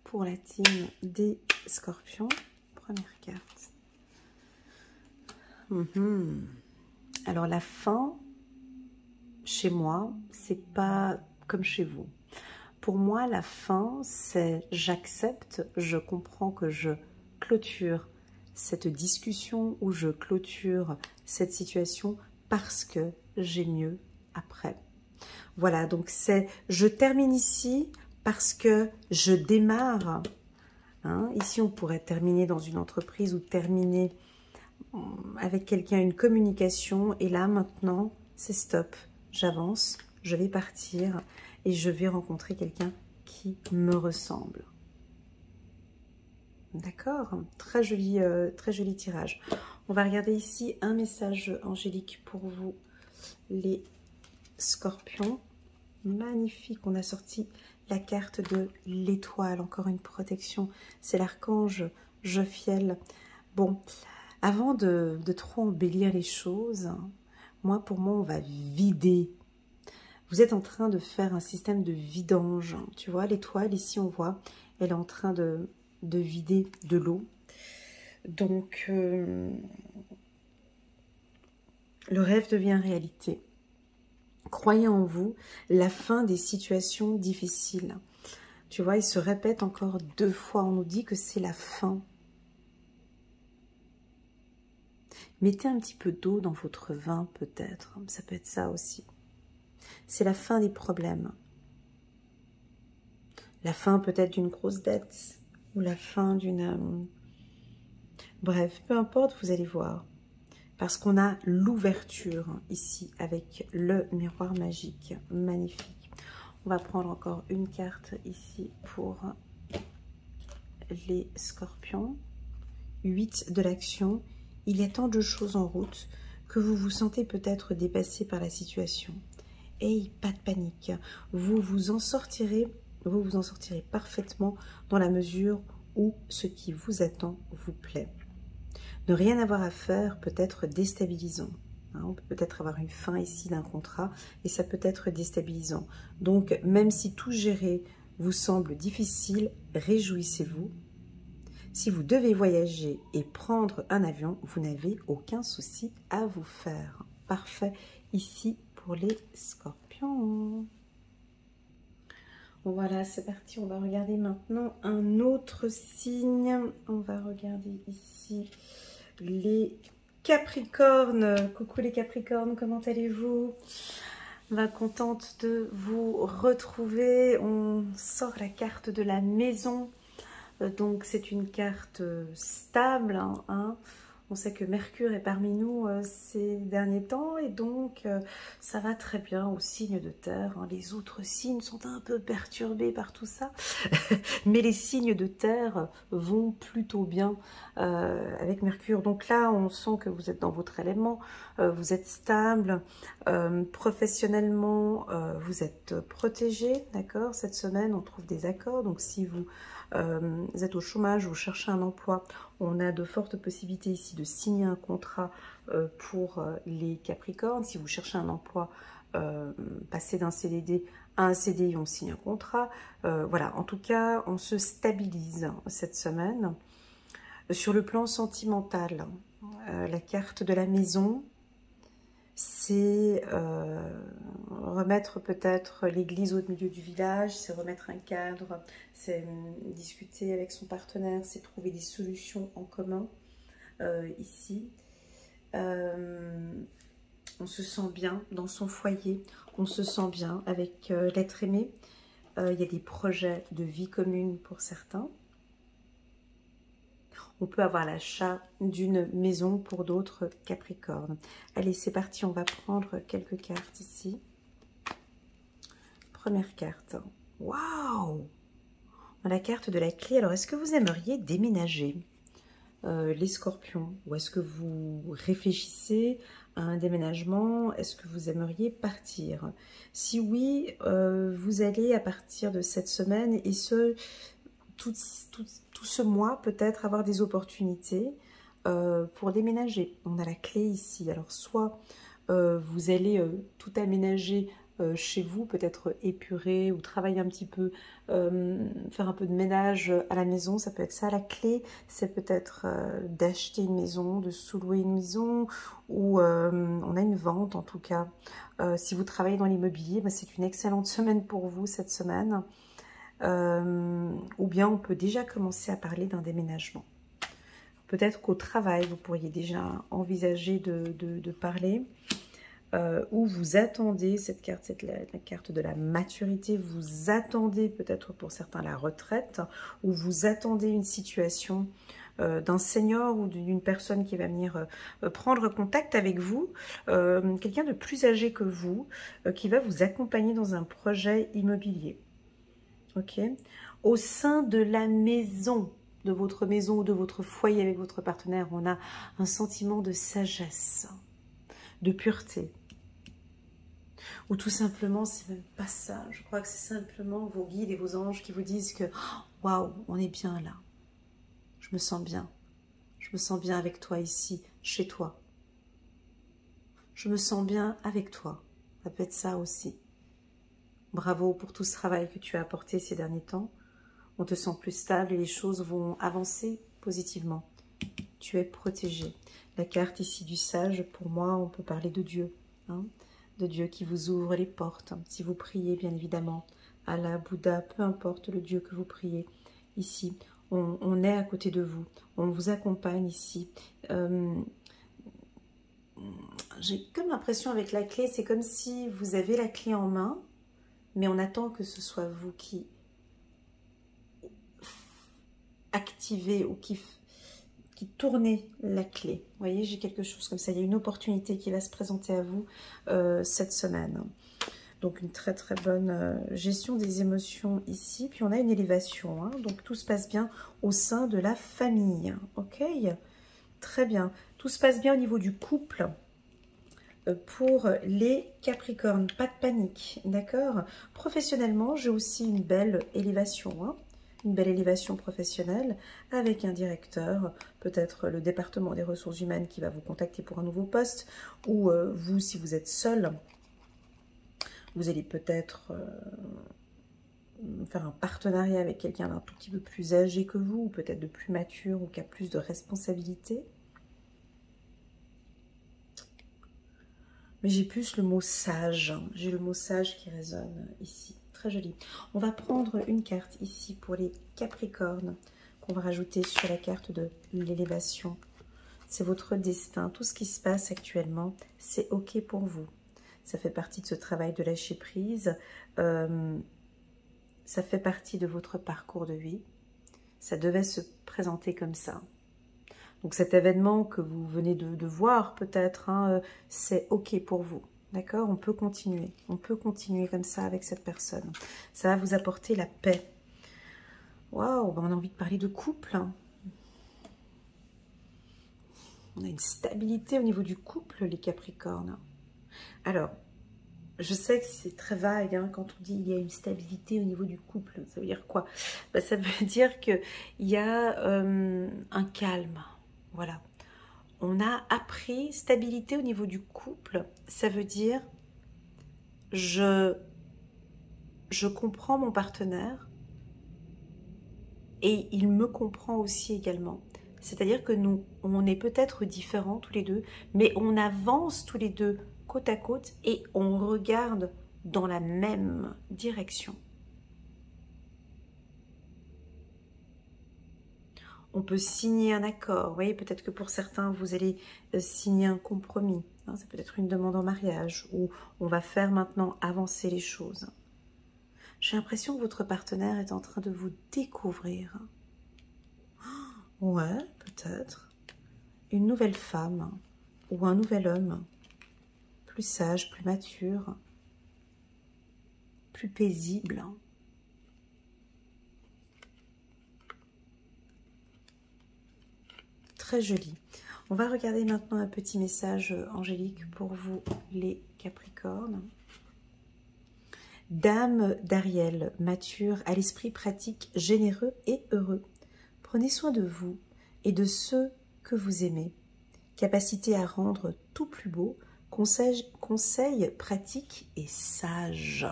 Pour la team des scorpions. Première carte. Alors la fin, chez moi, c'est pas comme chez vous. Pour moi, la fin, c'est j'accepte, je comprends que je clôture cette discussion ou je clôture cette situation parce que j'ai mieux après. Voilà, donc c'est je termine ici parce que je démarre. Hein, ici, on pourrait terminer dans une entreprise ou terminer avec quelqu'un une communication. Et là, maintenant, c'est stop. J'avance, je vais partir et je vais rencontrer quelqu'un qui me ressemble. D'accord, très joli tirage. On va regarder ici un message angélique pour vous, les scorpions. Magnifique, on a sorti la carte de l'étoile, encore une protection. C'est l'archange Jophiel. Bon, avant de trop embellir les choses, pour moi, on va vider. Vous êtes en train de faire un système de vidange. Tu vois, l'étoile, ici, on voit, elle est en train de vider de l'eau. Donc, le rêve devient réalité. Croyez en vous, la fin des situations difficiles. Tu vois, il se répète encore 2 fois. On nous dit que c'est la fin. Mettez un petit peu d'eau dans votre vin, peut-être. Ça peut être ça aussi. C'est la fin des problèmes. La fin peut-être d'une grosse dette. Ou la fin d'une... Bref, peu importe, vous allez voir. Parce qu'on a l'ouverture ici avec le miroir magique. Magnifique. On va prendre encore une carte ici pour les scorpions. 8 de l'action. Il y a tant de choses en route que vous vous sentez peut-être dépassé par la situation. Et pas de panique. Vous vous en sortirez parfaitement dans la mesure où ce qui vous attend vous plaît. Ne rien avoir à faire peut être déstabilisant. Hein, on peut peut-être avoir une fin ici d'un contrat et ça peut être déstabilisant. Donc, même si tout gérer vous semble difficile, réjouissez-vous. Si vous devez voyager et prendre un avion, vous n'avez aucun souci à vous faire. Parfait ici pour les scorpions. Bon, voilà, c'est parti. On va regarder maintenant un autre signe. On va regarder ici les Capricornes. Coucou les Capricornes, comment allez-vous? Contente de vous retrouver. On sort la carte de la maison. Donc c'est une carte stable, hein. On sait que Mercure est parmi nous ces derniers temps et donc ça va très bien aux signes de terre, hein. Les autres signes sont un peu perturbés par tout ça, mais les signes de terre vont plutôt bien avec Mercure. Donc là, on sent que vous êtes dans votre élément, vous êtes stable, professionnellement, vous êtes protégé, d'accord? Cette semaine, on trouve des accords, donc si vous êtes au chômage, vous cherchez un emploi, on a de fortes possibilités ici de signer un contrat pour les Capricornes. Si vous cherchez un emploi, passer d'un CDD à un CDI, on signe un contrat. Voilà, en tout cas, on se stabilise cette semaine. Sur le plan sentimental, la carte de la maison, c'est remettre peut-être l'église au milieu du village, c'est remettre un cadre, c'est discuter avec son partenaire, c'est trouver des solutions en commun ici. On se sent bien dans son foyer, on se sent bien avec l'être aimé. Il y a des projets de vie commune pour certains. On peut avoir l'achat d'une maison pour d'autres Capricornes. Allez, c'est parti, on va prendre quelques cartes ici. Première carte. Waouh! La carte de la clé. Alors, est-ce que vous aimeriez déménager les scorpions? Ou est-ce que vous réfléchissez à un déménagement? Est-ce que vous aimeriez partir? Si oui, vous allez à partir de cette semaine et tout ce mois peut-être avoir des opportunités pour déménager. On a la clé ici. Alors soit vous allez tout aménager chez vous, peut-être épurer ou travailler un petit peu, faire un peu de ménage à la maison, ça peut être ça. La clé, c'est peut-être d'acheter une maison, de sous-louer une maison, ou on a une vente en tout cas. Si vous travaillez dans l'immobilier, ben, c'est une excellente semaine pour vous cette semaine. Ou bien on peut déjà commencer à parler d'un déménagement. Peut-être qu'au travail, vous pourriez déjà envisager de parler. Ou vous attendez, cette carte, c'est la carte de la maturité, vous attendez peut-être pour certains la retraite, ou vous attendez une situation d'un senior ou d'une personne qui va venir prendre contact avec vous, quelqu'un de plus âgé que vous, qui va vous accompagner dans un projet immobilier. Ok, au sein de la maison, de votre maison ou de votre foyer avec votre partenaire, on a un sentiment de sagesse, de pureté. Ou tout simplement, c'est même pas ça. Je crois que c'est simplement vos guides et vos anges qui vous disent que waouh, on est bien là. Je me sens bien. Je me sens bien avec toi ici, chez toi. Je me sens bien avec toi. Ça peut être ça aussi. Bravo pour tout ce travail que tu as apporté ces derniers temps. On te sent plus stable et les choses vont avancer positivement. Tu es protégé. La carte ici du sage, pour moi, on peut parler de Dieu. Hein, de Dieu qui vous ouvre les portes. Si vous priez, bien évidemment, Allah, Bouddha, peu importe le Dieu que vous priez. Ici, on est à côté de vous. On vous accompagne ici. J'ai comme l'impression avec la clé, c'est comme si vous avez la clé en main, mais on attend que ce soit vous qui activez ou qui tournez la clé. Vous voyez, j'ai quelque chose comme ça. Il y a une opportunité qui va se présenter à vous cette semaine. Donc, une très très bonne gestion des émotions ici. Puis, on a une élévation. Hein. Donc, tout se passe bien au sein de la famille. Ok, très bien. Tout se passe bien au niveau du couple. Pour les Capricornes, pas de panique, d'accord? Professionnellement, j'ai aussi une belle élévation, hein, une belle élévation professionnelle avec un directeur, peut-être le département des ressources humaines qui va vous contacter pour un nouveau poste, ou vous, si vous êtes seul, vous allez peut-être faire un partenariat avec quelqu'un d'un tout petit peu plus âgé que vous, ou peut-être de plus mature, ou qui a plus de responsabilités. Mais j'ai plus le mot sage. J'ai le mot sage qui résonne ici. Très joli. On va prendre une carte ici pour les Capricornes qu'on va rajouter sur la carte de l'élévation. C'est votre destin. Tout ce qui se passe actuellement, c'est OK pour vous. Ça fait partie de ce travail de lâcher prise. Ça fait partie de votre parcours de vie. Ça devait se présenter comme ça. Donc cet événement que vous venez de voir peut-être, hein, c'est OK pour vous. D'accord? On peut continuer. On peut continuer comme ça avec cette personne. Ça va vous apporter la paix. Waouh, on a envie de parler de couple. On a une stabilité au niveau du couple, les Capricornes. Alors, je sais que c'est très vague hein, quand on dit il y a une stabilité au niveau du couple. Ça veut dire quoi? Ben, ça veut dire qu'il y a un calme. Voilà. On a appris stabilité au niveau du couple. Ça veut dire je comprends mon partenaire et il me comprend aussi également. C'est-à-dire que nous, on est peut-être différents tous les deux, mais on avance tous les deux côte à côte et on regarde dans la même direction. On peut signer un accord. Vous voyez, peut-être que pour certains, vous allez signer un compromis. Hein, ça peut être une demande en mariage ou on va faire maintenant avancer les choses. J'ai l'impression que votre partenaire est en train de vous découvrir. Ouais, peut-être. Une nouvelle femme ou un nouvel homme. Plus sage, plus mature, plus paisible. Très joli. On va regarder maintenant un petit message angélique pour vous, les Capricornes. Dame d'Ariel, mature, à l'esprit pratique, généreux et heureux. Prenez soin de vous et de ceux que vous aimez. Capacité à rendre tout plus beau, conseil pratique et sage.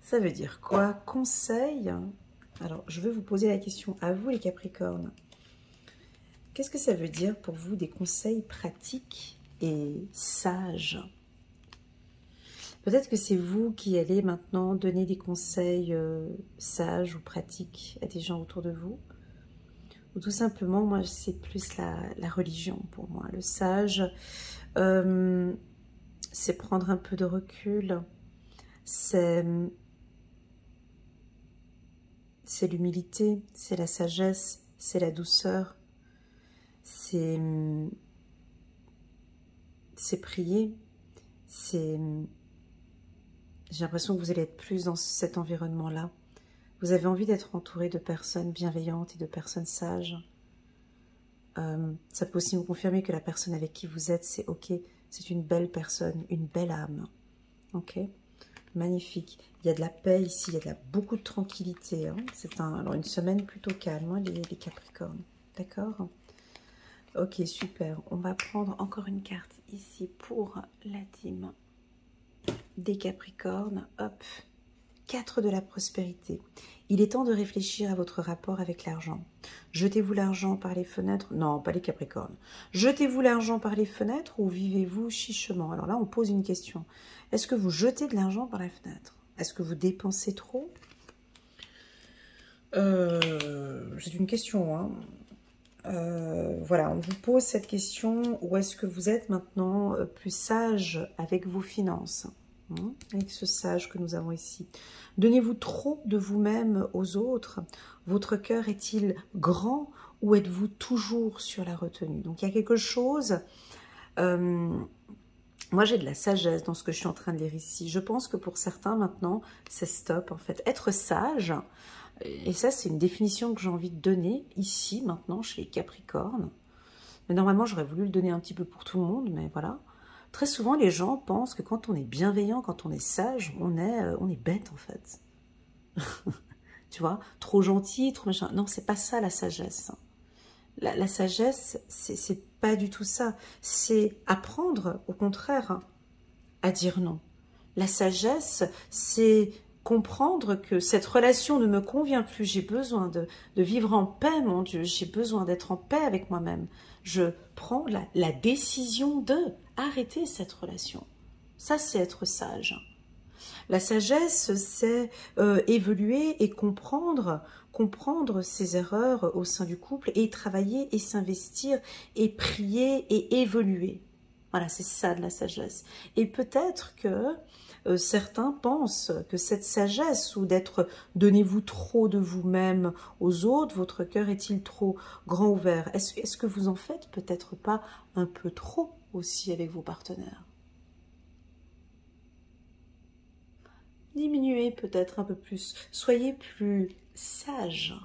Ça veut dire quoi? Conseil. Alors, je vais vous poser la question à vous, les Capricornes. Qu'est-ce que ça veut dire pour vous des conseils pratiques et sages? Peut-être que c'est vous qui allez maintenant donner des conseils sages ou pratiques à des gens autour de vous. Ou tout simplement, moi, c'est plus la religion pour moi. Le sage, c'est prendre un peu de recul. C'est l'humilité, c'est la sagesse, c'est la douceur. C'est prier. J'ai l'impression que vous allez être plus dans cet environnement-là. Vous avez envie d'être entouré de personnes bienveillantes et de personnes sages. Ça peut aussi vous confirmer que la personne avec qui vous êtes, c'est OK. C'est une belle personne, une belle âme. OK? Magnifique. Il y a de la paix ici, il y a beaucoup de tranquillité. Hein. C'est alors une semaine plutôt calme, hein, les Capricornes. D'accord? Ok, super. On va prendre encore une carte ici pour la team des Capricornes. Hop. 4 de la prospérité. Il est temps de réfléchir à votre rapport avec l'argent. Jetez-vous l'argent par les fenêtres? Non, pas les Capricornes. Jetez-vous l'argent par les fenêtres ou vivez-vous chichement? Alors là, on pose une question. Est-ce que vous jetez de l'argent par la fenêtre? Est-ce que vous dépensez trop? C'est une question, hein. Voilà, on vous pose cette question. Ou est-ce que vous êtes maintenant plus sage avec vos finances? Avec ce sage que nous avons ici. Donnez-vous trop de vous-même aux autres? Votre cœur est-il grand ou êtes-vous toujours sur la retenue? Donc il y a quelque chose... moi j'ai de la sagesse dans ce que je suis en train de lire ici. Je pense que pour certains maintenant, c'est stop en fait. Être sage, et ça c'est une définition que j'ai envie de donner ici maintenant chez les Capricornes. Mais normalement j'aurais voulu le donner un petit peu pour tout le monde, mais voilà. Très souvent, les gens pensent que quand on est bienveillant, quand on est sage, on est bête, en fait. Tu vois, trop gentil, trop machin. Non, c'est pas ça, la sagesse. La sagesse, c'est pas du tout ça. C'est apprendre, au contraire, à dire non. La sagesse, c'est comprendre que cette relation ne me convient plus. J'ai besoin de vivre en paix, mon Dieu. J'ai besoin d'être en paix avec moi-même. Je prends la décision de arrêter cette relation. Ça, c'est être sage. La sagesse, c'est évoluer et comprendre ses erreurs au sein du couple et travailler et s'investir et prier et évoluer. Voilà, c'est ça de la sagesse. Et peut-être que certains pensent que cette sagesse ou d'être donnez-vous trop de vous-même aux autres, votre cœur est-il trop grand ouvert? Est-ce que vous en faites peut-être pas un peu trop aussi avec vos partenaires? Diminuez peut-être un peu plus, soyez plus sage.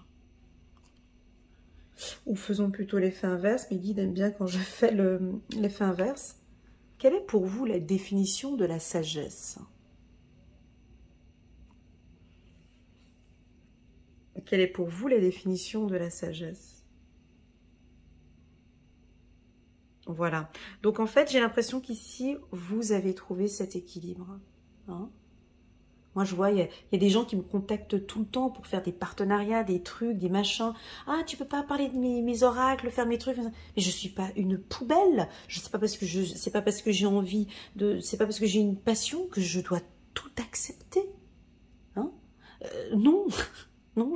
Ou faisons plutôt l'effet inverse, mes guides aiment bien quand je fais l'effet inverse. Quelle est pour vous la définition de la sagesse? Quelle est pour vous la définition de la sagesse? Voilà. Donc en fait, j'ai l'impression qu'ici, vous avez trouvé cet équilibre. Hein? Moi, je vois, il y a des gens qui me contactent tout le temps pour faire des partenariats, des trucs, des machins. Ah, tu peux pas parler de mes oracles, faire mes trucs. Mais je suis pas une poubelle. Je sais pas parce que c'est pas parce que j'ai envie de, c'est pas parce que j'ai une passion que je dois tout accepter. Hein? Non. Non,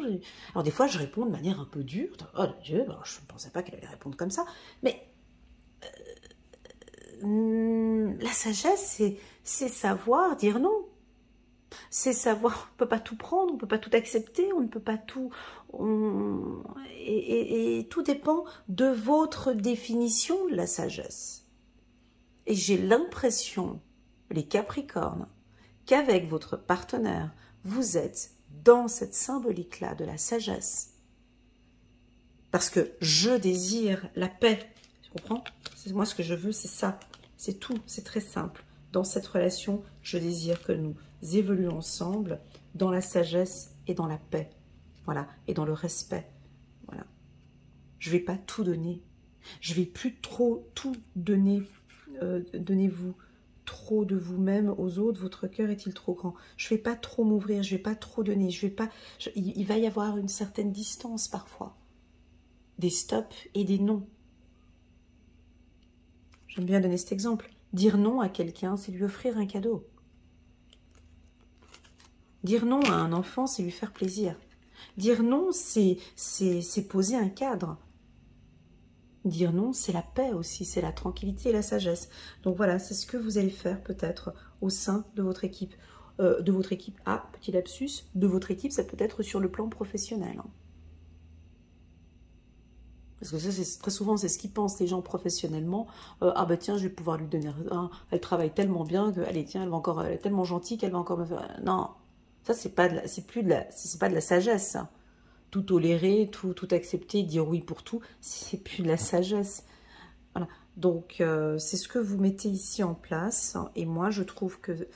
alors des fois je réponds de manière un peu dure. Oh Dieu, ben, je ne pensais pas qu'elle allait répondre comme ça. Mais la sagesse, c'est savoir dire non. C'est savoir, on ne peut pas tout prendre, on ne peut pas tout accepter, on ne peut pas tout... Et tout dépend de votre définition de la sagesse. Et j'ai l'impression, les Capricornes, qu'avec votre partenaire, vous êtes dans cette symbolique-là de la sagesse. Parce que je désire la paix. Tu comprends? Moi, ce que je veux, c'est ça. C'est tout. C'est très simple. Dans cette relation, je désire que nous évoluions ensemble dans la sagesse et dans la paix. Voilà. Et dans le respect. Voilà. Je ne vais pas tout donner. Je ne vais plus trop tout donner. Donnez-vous trop de vous-même aux autres, votre cœur est-il trop grand? Je ne vais pas trop m'ouvrir, je ne vais pas trop donner, il va y avoir une certaine distance parfois. Des stops et des non. J'aime bien donner cet exemple. Dire non à quelqu'un, c'est lui offrir un cadeau. Dire non à un enfant, c'est lui faire plaisir. Dire non, c'est poser un cadre. Dire non, c'est la paix aussi, c'est la tranquillité et la sagesse. Donc voilà, c'est ce que vous allez faire peut-être au sein de votre équipe. Ah, petit lapsus, de votre équipe, ça peut être sur le plan professionnel. Hein. Parce que ça, très souvent, c'est ce qu'ils pensent les gens professionnellement. Ah bah tiens, je vais pouvoir lui donner un. Elle travaille tellement bien que, allez, tiens, elle est tellement gentille qu'elle va encore me faire... Non, ça, c'est pas de la sagesse, ça. Tout tolérer, tout accepter, dire oui pour tout, c'est plus de la sagesse. Voilà. Donc, c'est ce que vous mettez ici en place. Et moi, je trouve que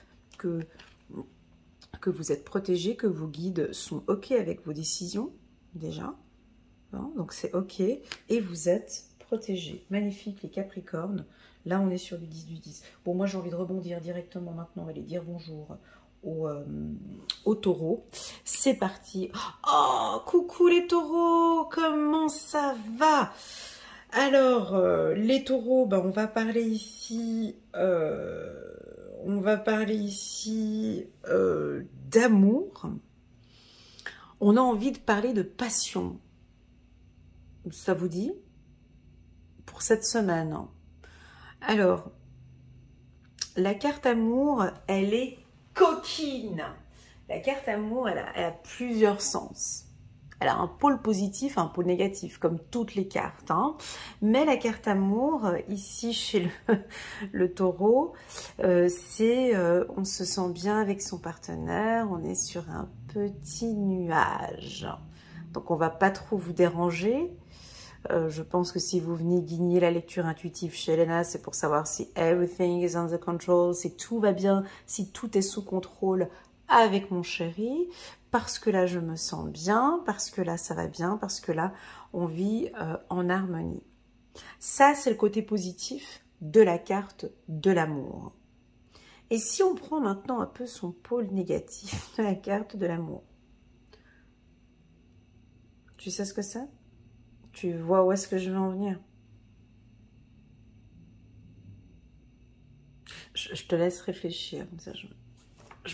vous êtes protégé, que vos guides sont OK avec vos décisions, déjà. Hein, donc, c'est OK. Et vous êtes protégé. Magnifique, les Capricornes. Là, on est sur du 10 du 10. Bon, moi, j'ai envie de rebondir directement maintenant. On va aller dire bonjour au taureau. C'est parti. Oh, coucou les taureaux, comment ça va? Alors, les taureaux, ben, on va parler ici d'amour. On a envie de parler de passion. Ça vous dit? Pour cette semaine. Alors, la carte amour, elle est coquine. La carte amour, elle a plusieurs sens. Elle a un pôle positif, un pôle négatif, comme toutes les cartes. Hein. Mais la carte amour, ici chez le taureau, c'est on se sent bien avec son partenaire, on est sur un petit nuage. Donc on va pas trop vous déranger. Je pense que si vous venez guigner la lecture intuitive chez Elena, c'est pour savoir si everything is under control, si tout va bien, si tout est sous contrôle avec mon chéri, parce que là je me sens bien, parce que là ça va bien, parce que là on vit en harmonie. Ça c'est le côté positif de la carte de l'amour. Et si on prend maintenant un peu son pôle négatif de la carte de l'amour, tu sais ce que c'est? Tu vois où est-ce que je veux en venir? Je te laisse réfléchir. Comme ça, je vais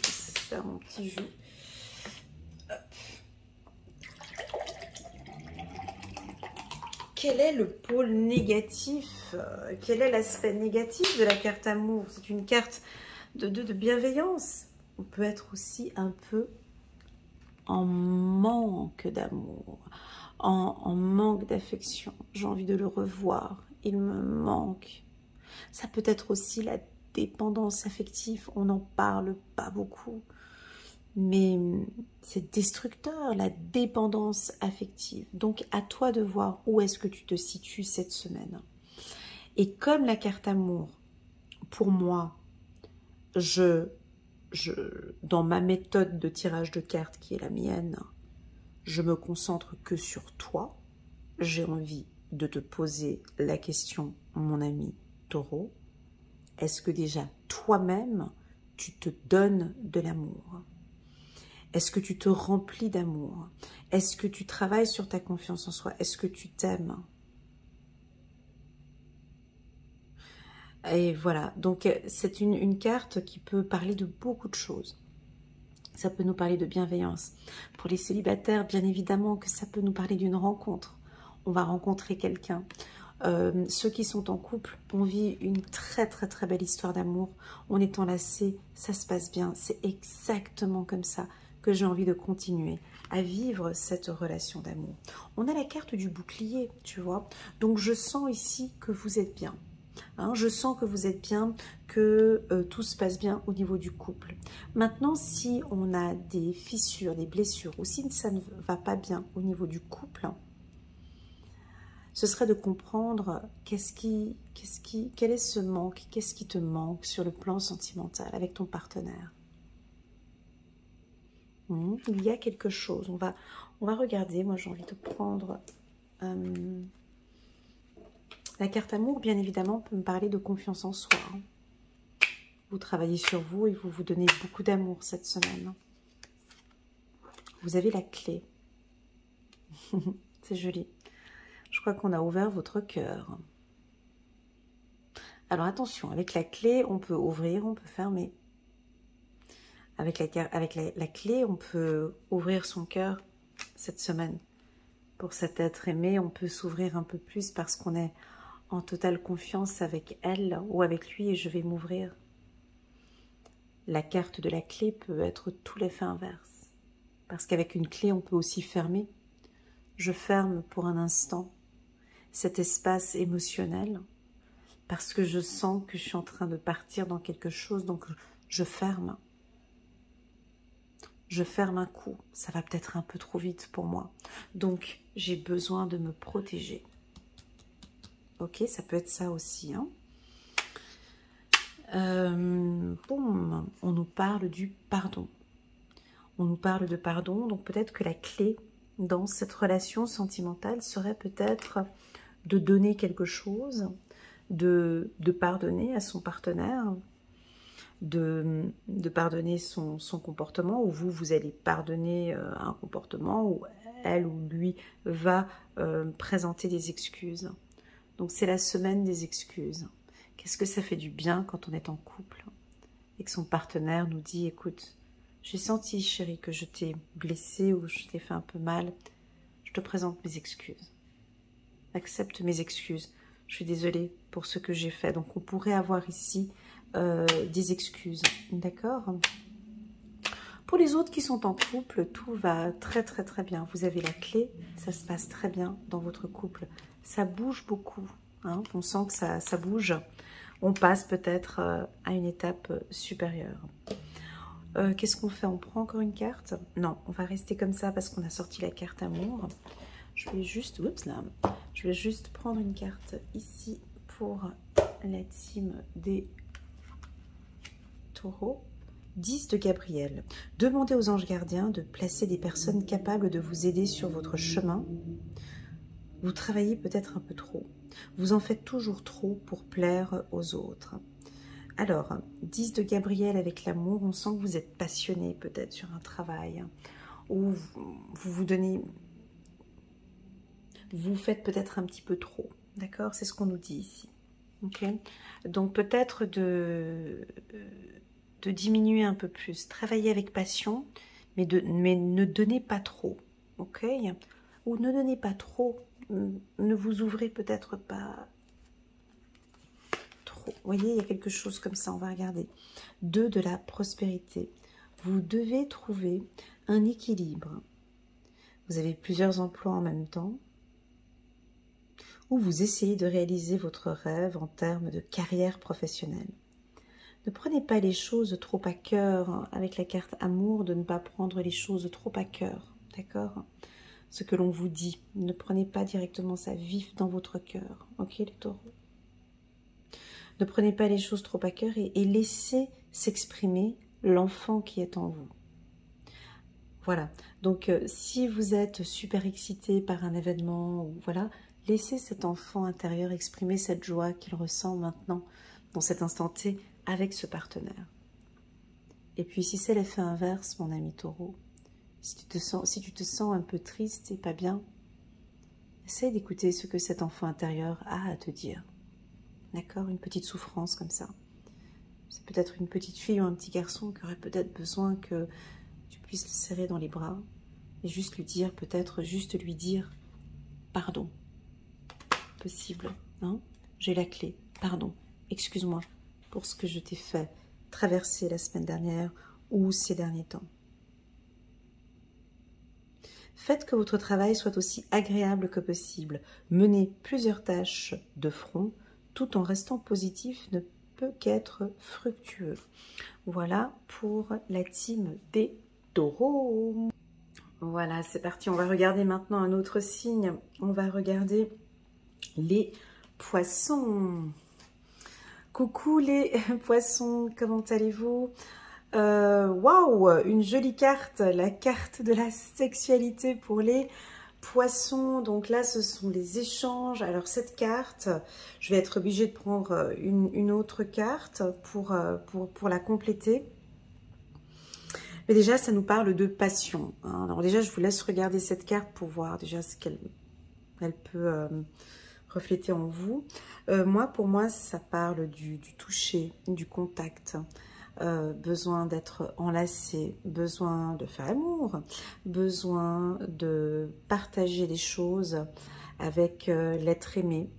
faire mon petit jus. Hop. quel est le pôle négatif? Quel est l'aspect négatif de la carte amour? C'est une carte de bienveillance. On peut être aussi un peu en manque d'amour, en manque d'affection. J'ai envie de le revoir. Il me manque. Ça peut être aussi la dépendance affective. On n'en parle pas beaucoup. Mais c'est destructeur, la dépendance affective. Donc, à toi de voir où est-ce que tu te situes cette semaine. Et comme la carte amour, pour moi, dans ma méthode de tirage de cartes qui est la mienne, je me concentre que sur toi. J'ai envie de te poser la question, mon ami Taureau. Est-ce que déjà, toi-même, tu te donnes de l'amour ? Est-ce que tu te remplis d'amour? Est-ce que tu travailles sur ta confiance en soi? Est-ce que tu t'aimes? Et voilà, donc c'est une carte qui peut parler de beaucoup de choses. Ça peut nous parler de bienveillance. Pour les célibataires, bien évidemment que ça peut nous parler d'une rencontre. On va rencontrer quelqu'un. Ceux qui sont en couple, on vit une très très très belle histoire d'amour. On est enlacés, ça se passe bien. C'est exactement comme ça que j'ai envie de continuer à vivre cette relation d'amour. On a la carte du bouclier, tu vois. Donc je sens ici que vous êtes bien. Hein, je sens que vous êtes bien, que tout se passe bien au niveau du couple. Maintenant, si on a des fissures, des blessures, ou si ça ne va pas bien au niveau du couple, ce serait de comprendre quel est ce manque, qu'est-ce qui te manque sur le plan sentimental avec ton partenaire. Il y a quelque chose. On va regarder. Moi, j'ai envie de prendre la carte amour. Bien évidemment, peut me parler de confiance en soi. Vous travaillez sur vous et vous vous donnez beaucoup d'amour cette semaine. Vous avez la clé. C'est joli. Je crois qu'on a ouvert votre cœur. Alors attention, avec la clé, on peut ouvrir, on peut fermer. Avec la clé, on peut ouvrir son cœur cette semaine. Pour cet être aimé, on peut s'ouvrir un peu plus parce qu'on est en totale confiance avec elle ou avec lui et je vais m'ouvrir. La carte de la clé peut être tout l'effet inverse. Parce qu'avec une clé, on peut aussi fermer. Je ferme pour un instant cet espace émotionnel parce que je sens que je suis en train de partir dans quelque chose, donc je ferme. Je ferme un coup, ça va peut-être un peu trop vite pour moi. Donc, j'ai besoin de me protéger. Ok, ça peut être ça aussi. Hein. Boum, on nous parle du pardon. On nous parle de pardon, donc peut-être que la clé dans cette relation sentimentale serait peut-être de donner quelque chose, de pardonner à son partenaire, de pardonner son comportement, ou vous allez pardonner un comportement, ou elle ou lui va présenter des excuses. Donc c'est la semaine des excuses. Qu'est-ce que ça fait du bien quand on est en couple et que son partenaire nous dit, écoute, j'ai senti chérie que je t'ai blessé ou je t'ai fait un peu mal, je te présente mes excuses. Accepte mes excuses. Je suis désolée pour ce que j'ai fait. Donc on pourrait avoir ici des excuses, d'accord? Pour les autres qui sont en couple, tout va très très très bien. Vous avez la clé, ça se passe très bien dans votre couple. Ça bouge beaucoup, hein? On sent que ça bouge. On passe peut-être à une étape supérieure. Qu'est-ce qu'on fait? On prend encore une carte? Non, on va rester comme ça parce qu'on a sorti la carte amour. Je vais juste, je vais juste prendre une carte ici pour la team des taureaux. 10 de Gabriel. Demandez aux anges gardiens de placer des personnes capables de vous aider sur votre chemin. Vous travaillez peut-être un peu trop. Vous en faites toujours trop pour plaire aux autres. Alors, 10 de Gabriel avec l'amour, on sent que vous êtes passionné peut-être sur un travail. Ou vous donnez... Vous faites peut-être un petit peu trop. D'accord? C'est ce qu'on nous dit ici. Ok? Donc peut-être de diminuer un peu plus. Travailler avec passion, mais ne donnez pas trop. Ok? Ou ne donnez pas trop, ne vous ouvrez peut-être pas trop. Vous voyez, il y a quelque chose comme ça, on va regarder. 2 de la prospérité. Vous devez trouver un équilibre. Vous avez plusieurs emplois en même temps, ou vous essayez de réaliser votre rêve en termes de carrière professionnelle. Ne prenez pas les choses trop à cœur, hein, avec la carte amour, de ne pas prendre les choses trop à cœur, d'accord? Ce que l'on vous dit, ne prenez pas directement ça vif dans votre cœur, ok les taureaux? Ne prenez pas les choses trop à cœur et laissez s'exprimer l'enfant qui est en vous. Voilà, donc si vous êtes super excité par un événement, ou voilà, laissez cet enfant intérieur exprimer cette joie qu'il ressent maintenant, dans cet instant T, avec ce partenaire. Et puis si c'est l'effet inverse, mon ami taureau, si tu te sens un peu triste et pas bien, essaie d'écouter ce que cet enfant intérieur a à te dire. D'accord? Une petite souffrance comme ça. C'est peut-être une petite fille ou un petit garçon qui aurait peut-être besoin que tu puisses le serrer dans les bras et juste lui dire, peut-être juste lui dire pardon. Possible, hein? J'ai la clé, pardon, excuse-moi pour ce que je t'ai fait traverser la semaine dernière ou ces derniers temps. Faites que votre travail soit aussi agréable que possible. Menez plusieurs tâches de front, tout en restant positif, ne peut qu'être fructueux. Voilà pour la team des taureaux. Voilà, c'est parti. On va regarder maintenant un autre signe. On va regarder les poissons. Coucou les poissons, comment allez-vous? Waouh, une jolie carte, la carte de la sexualité pour les poissons. Donc là, ce sont les échanges. Alors cette carte, je vais être obligée de prendre une autre carte pour la compléter. Mais déjà, ça nous parle de passion, hein. Alors déjà, je vous laisse regarder cette carte pour voir déjà ce qu'elle peut refléter en vous. Pour moi, ça parle du toucher, du contact, besoin d'être enlacé, besoin de faire l'amour, besoin de partager des choses avec l'être aimé.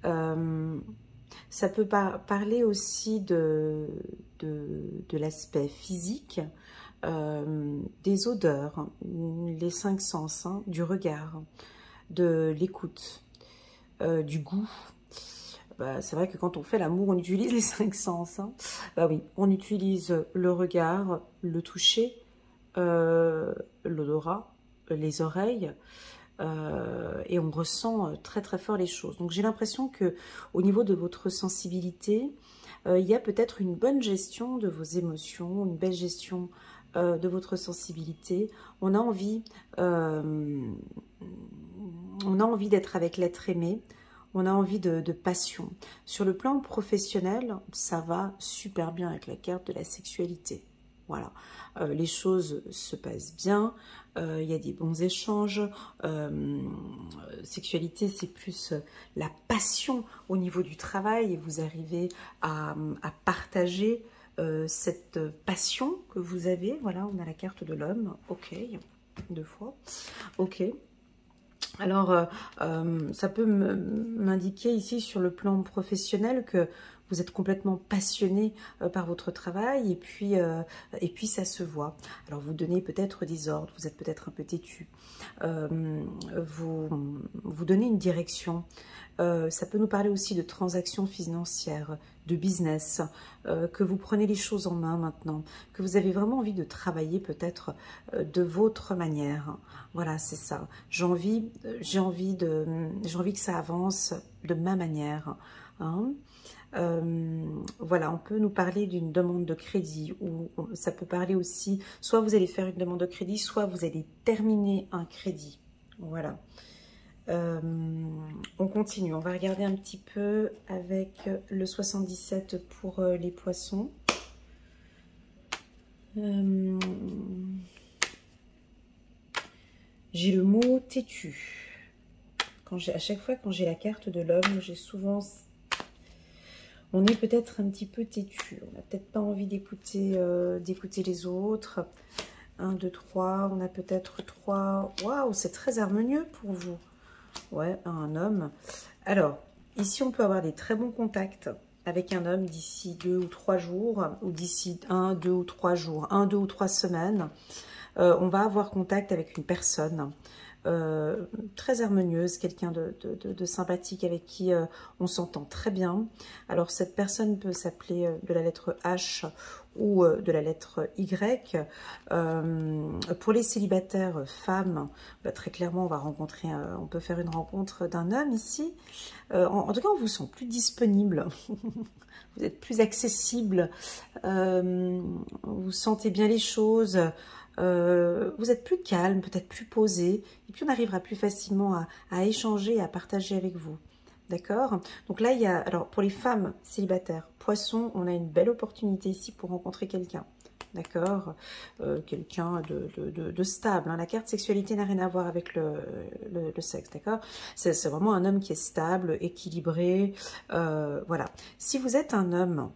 Ça peut parler aussi de l'aspect physique, des odeurs, les 5 sens, hein, du regard, de l'écoute, du goût. C'est vrai que quand on fait l'amour, on utilise les 5 sens. Hein. Bah oui, on utilise le regard, le toucher, l'odorat, les oreilles, et on ressent très très fort les choses. Donc j'ai l'impression que au niveau de votre sensibilité, il y a peut-être une bonne gestion de vos émotions, une belle gestion de votre sensibilité. On a envie d'être avec l'être aimé. On a envie de passion. Sur le plan professionnel, ça va super bien avec la carte de la sexualité. Voilà, les choses se passent bien, il y a des bons échanges. Sexualité, c'est plus la passion au niveau du travail et vous arrivez à partager cette passion que vous avez. Voilà, on a la carte de l'homme, ok, 2 fois, ok. Alors, ça peut m'indiquer ici sur le plan professionnel que vous êtes complètement passionné par votre travail et puis ça se voit. Alors, vous donnez peut-être des ordres, vous êtes peut-être un peu têtu, vous donnez une direction. Ça peut nous parler aussi de transactions financières, de business, que vous prenez les choses en main maintenant, que vous avez vraiment envie de travailler peut-être de votre manière. Voilà, c'est ça. J'ai envie que ça avance de ma manière. Hein. Voilà, on peut nous parler d'une demande de crédit ou ça peut parler aussi, soit vous allez faire une demande de crédit, soit vous allez terminer un crédit. Voilà. On continue, on va regarder un petit peu avec le 77 pour les poissons. J'ai le mot têtu. À chaque fois quand j'ai la carte de l'homme, j'ai souvent... On est peut-être un petit peu têtu. On n'a peut-être pas envie d'écouter les autres. 1, 2, 3. On a peut-être 3. Waouh, c'est très harmonieux pour vous. Ouais, un homme. Alors, ici, on peut avoir des très bons contacts avec un homme d'ici 2 ou 3 jours, ou d'ici 1, 2 ou 3 jours, 1, 2 ou 3 semaines. On va avoir contact avec une personne très harmonieuse, quelqu'un de sympathique avec qui on s'entend très bien. Alors cette personne peut s'appeler de la lettre H ou de la lettre Y. Pour les célibataires femmes, bah, très clairement on va rencontrer, on peut faire une rencontre d'un homme ici. En tout cas on vous sent plus disponible. Vous êtes plus accessible, vous sentez bien les choses, vous êtes plus calme, peut-être plus posé, et puis on arrivera plus facilement à échanger, à partager avec vous. D'accord? Donc là, il y a, alors pour les femmes célibataires, poisson, on a une belle opportunité ici pour rencontrer quelqu'un. D'accord, quelqu'un de stable. Hein. La carte sexualité n'a rien à voir avec le sexe, d'accord? C'est vraiment un homme qui est stable, équilibré, voilà. Si vous êtes un homme,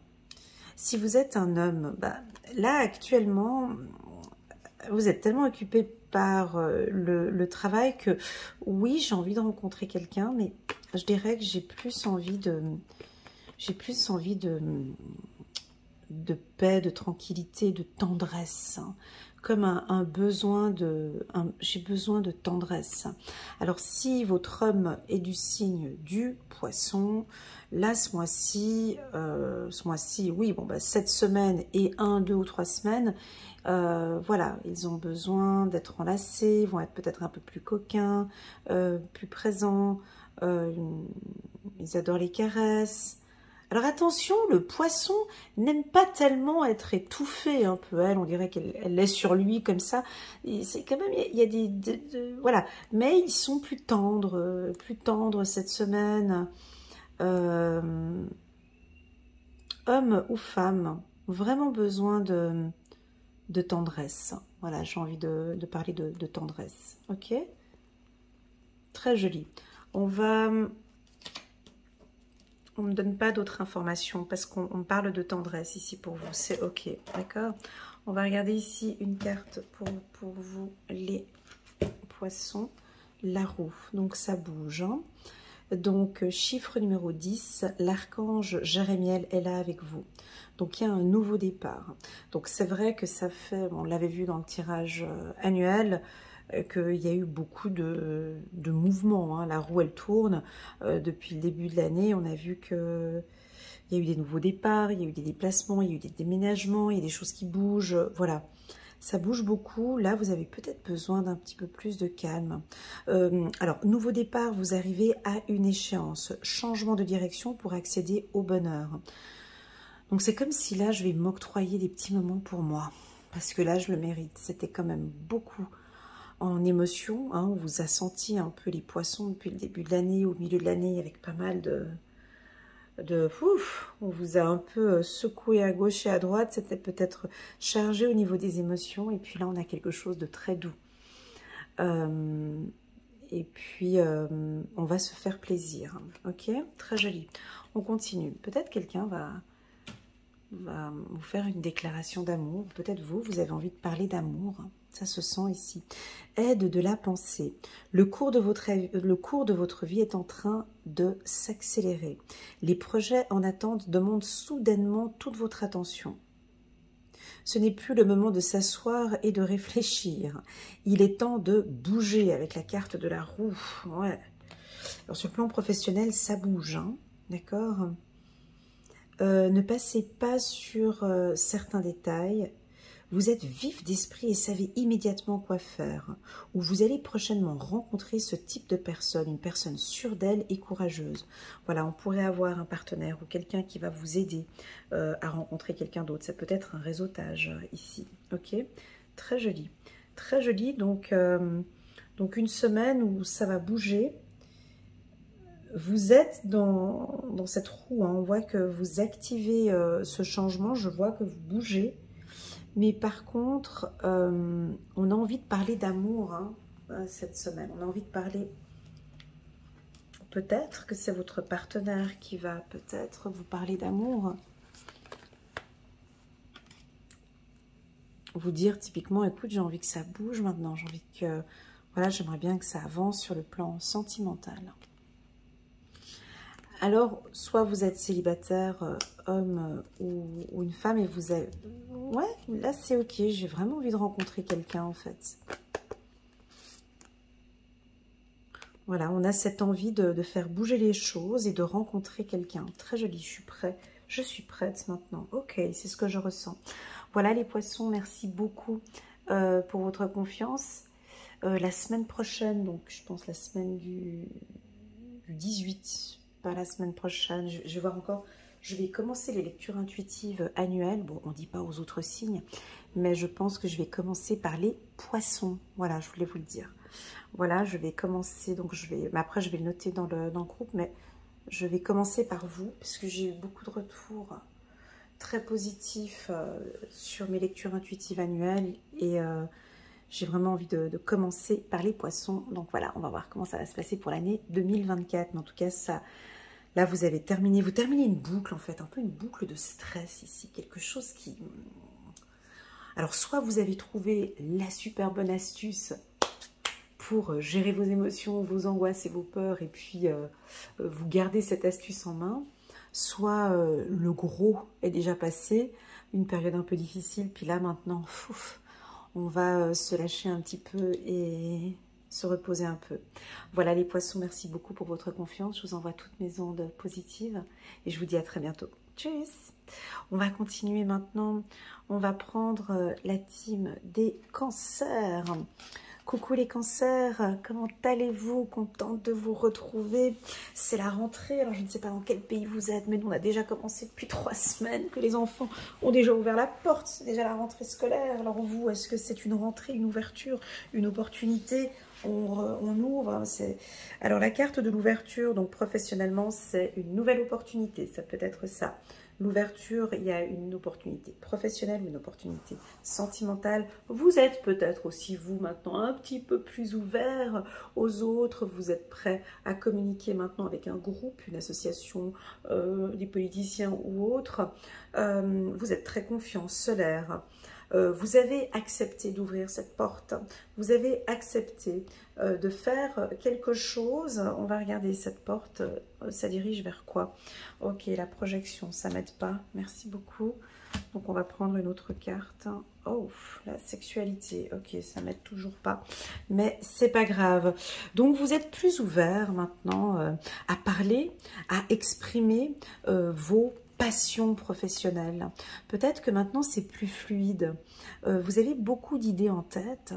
bah, là actuellement, vous êtes tellement occupé par le travail que oui, j'ai envie de rencontrer quelqu'un, mais je dirais que j'ai plus envie de paix, de tranquillité, de tendresse, hein, comme un besoin j'ai besoin de tendresse. Alors si votre homme est du signe du poisson, là ce mois-ci, oui, bon bah, cette semaine et 1, 2 ou 3 semaines, voilà, ils ont besoin d'être enlacés, ils vont être peut-être un peu plus coquins, plus présents, ils adorent les caresses. Alors attention, le poisson n'aime pas tellement être étouffé un peu, elle, on dirait qu'elle est sur lui comme ça. C'est quand même, il y a voilà, mais ils sont plus tendres cette semaine. Homme ou femme, vraiment besoin de tendresse. Voilà, j'ai envie de parler de tendresse. Ok? Très joli. On ne me donne pas d'autres informations parce qu'on parle de tendresse ici pour vous. C'est ok, d'accord? On va regarder ici une carte pour vous, les poissons. La roue, donc ça bouge. Hein. Donc, chiffre numéro 10, l'archange Jérémiel est là avec vous. Donc, il y a un nouveau départ. Donc, c'est vrai que ça fait, on l'avait vu dans le tirage annuel, qu'il y a eu beaucoup de mouvements. Hein. La roue, elle tourne. Depuis le début de l'année, on a vu que il y a eu des nouveaux départs, il y a eu des déplacements, il y a eu des déménagements, il y a des choses qui bougent. Voilà. Ça bouge beaucoup. Là, vous avez peut-être besoin d'un petit peu plus de calme. Alors, nouveau départ, vous arrivez à une échéance. Changement de direction pour accéder au bonheur. Donc, c'est comme si là, je vais m'octroyer des petits moments pour moi. Parce que là, je le mérite. C'était quand même beaucoup en émotion. Hein. On vous a senti un peu les poissons depuis le début de l'année, au milieu de l'année, avec pas mal on vous a un peu secoué à gauche et à droite, c'était peut-être chargé au niveau des émotions, et puis là on a quelque chose de très doux. Et puis on va se faire plaisir, ok? Très joli. On continue. Peut-être quelqu'un va vous faire une déclaration d'amour, peut-être vous avez envie de parler d'amour. Ça se sent ici. Aide de la pensée. Le cours de votre vie est en train de s'accélérer. Les projets en attente demandent soudainement toute votre attention. Ce n'est plus le moment de s'asseoir et de réfléchir. Il est temps de bouger avec la carte de la roue. Ouais. Alors sur le plan professionnel, ça bouge. Hein, d'accord ? Ne passez pas sur certains détails. Vous êtes vif d'esprit et savez immédiatement quoi faire. Ou vous allez prochainement rencontrer ce type de personne, une personne sûre d'elle et courageuse. Voilà, on pourrait avoir un partenaire ou quelqu'un qui va vous aider à rencontrer quelqu'un d'autre. Ça peut être un réseautage ici. Ok, très joli. Très joli, donc une semaine où ça va bouger. Vous êtes dans cette roue, hein. On voit que vous activez ce changement, je vois que vous bougez. Mais par contre, on a envie de parler d'amour hein, cette semaine. On a envie de parler, peut-être que c'est votre partenaire qui va peut-être vous parler d'amour. Vous dire typiquement, écoute, j'ai envie que ça bouge maintenant, j'ai envie que Voilà, j'aimerais bien que ça avance sur le plan sentimental. Alors, soit vous êtes célibataire, homme ou une femme, et vous avez... Ouais, là c'est ok, j'ai vraiment envie de rencontrer quelqu'un en fait. Voilà, on a cette envie de faire bouger les choses et de rencontrer quelqu'un. Très joli, je suis prête maintenant. Ok, c'est ce que je ressens. Voilà les poissons, merci beaucoup pour votre confiance. La semaine prochaine, donc je pense la semaine du 18, pas la semaine prochaine, je vais voir encore, je vais commencer les lectures intuitives annuelles. Bon, on ne dit pas aux autres signes, mais je pense que je vais commencer par les poissons. Voilà, je voulais vous le dire. Voilà, je vais commencer, donc mais après je vais le noter dans le groupe, mais je vais commencer par vous, parce que j'ai eu beaucoup de retours très positifs sur mes lectures intuitives annuelles, et j'ai vraiment envie de commencer par les poissons. Donc voilà, on va voir comment ça va se passer pour l'année 2024, mais en tout cas, ça, là vous avez terminé, vous terminez une boucle en fait, un peu une boucle de stress ici, quelque chose qui... Alors soit vous avez trouvé la super bonne astuce pour gérer vos émotions, vos angoisses et vos peurs, et puis vous gardez cette astuce en main, soit le gros est déjà passé, une période un peu difficile, puis là maintenant, on va se lâcher un petit peu et se reposer un peu. Voilà les poissons, merci beaucoup pour votre confiance, je vous envoie toutes mes ondes positives, et je vous dis à très bientôt. Tchuss! On va continuer maintenant, on va prendre la team des cancers. Coucou les cancers, comment allez-vous? Contente de vous retrouver. C'est la rentrée, alors je ne sais pas dans quel pays vous êtes, mais nous on a déjà commencé depuis 3 semaines, que les enfants ont déjà ouvert la porte, c'est déjà la rentrée scolaire. Alors vous, est-ce que c'est une rentrée, une ouverture, une opportunité? On ouvre, alors la carte de l'ouverture, donc professionnellement, c'est une nouvelle opportunité, ça peut être ça. L'ouverture, il y a une opportunité professionnelle, une opportunité sentimentale. Vous êtes peut-être aussi, vous, maintenant, un petit peu plus ouvert aux autres. Vous êtes prêt à communiquer maintenant avec un groupe, une association, des politiciens ou autres. Vous êtes très confiant, solaire. Vous avez accepté d'ouvrir cette porte, vous avez accepté de faire quelque chose. On va regarder cette porte, ça dirige vers quoi? Ok, la projection, ça m'aide pas, merci beaucoup. Donc on va prendre une autre carte. Oh, la sexualité, ok, ça m'aide toujours pas, mais c'est pas grave. Donc vous êtes plus ouvert maintenant à parler, à exprimer vos passion professionnelle. Peut-être que maintenant c'est plus fluide. Vous avez beaucoup d'idées en tête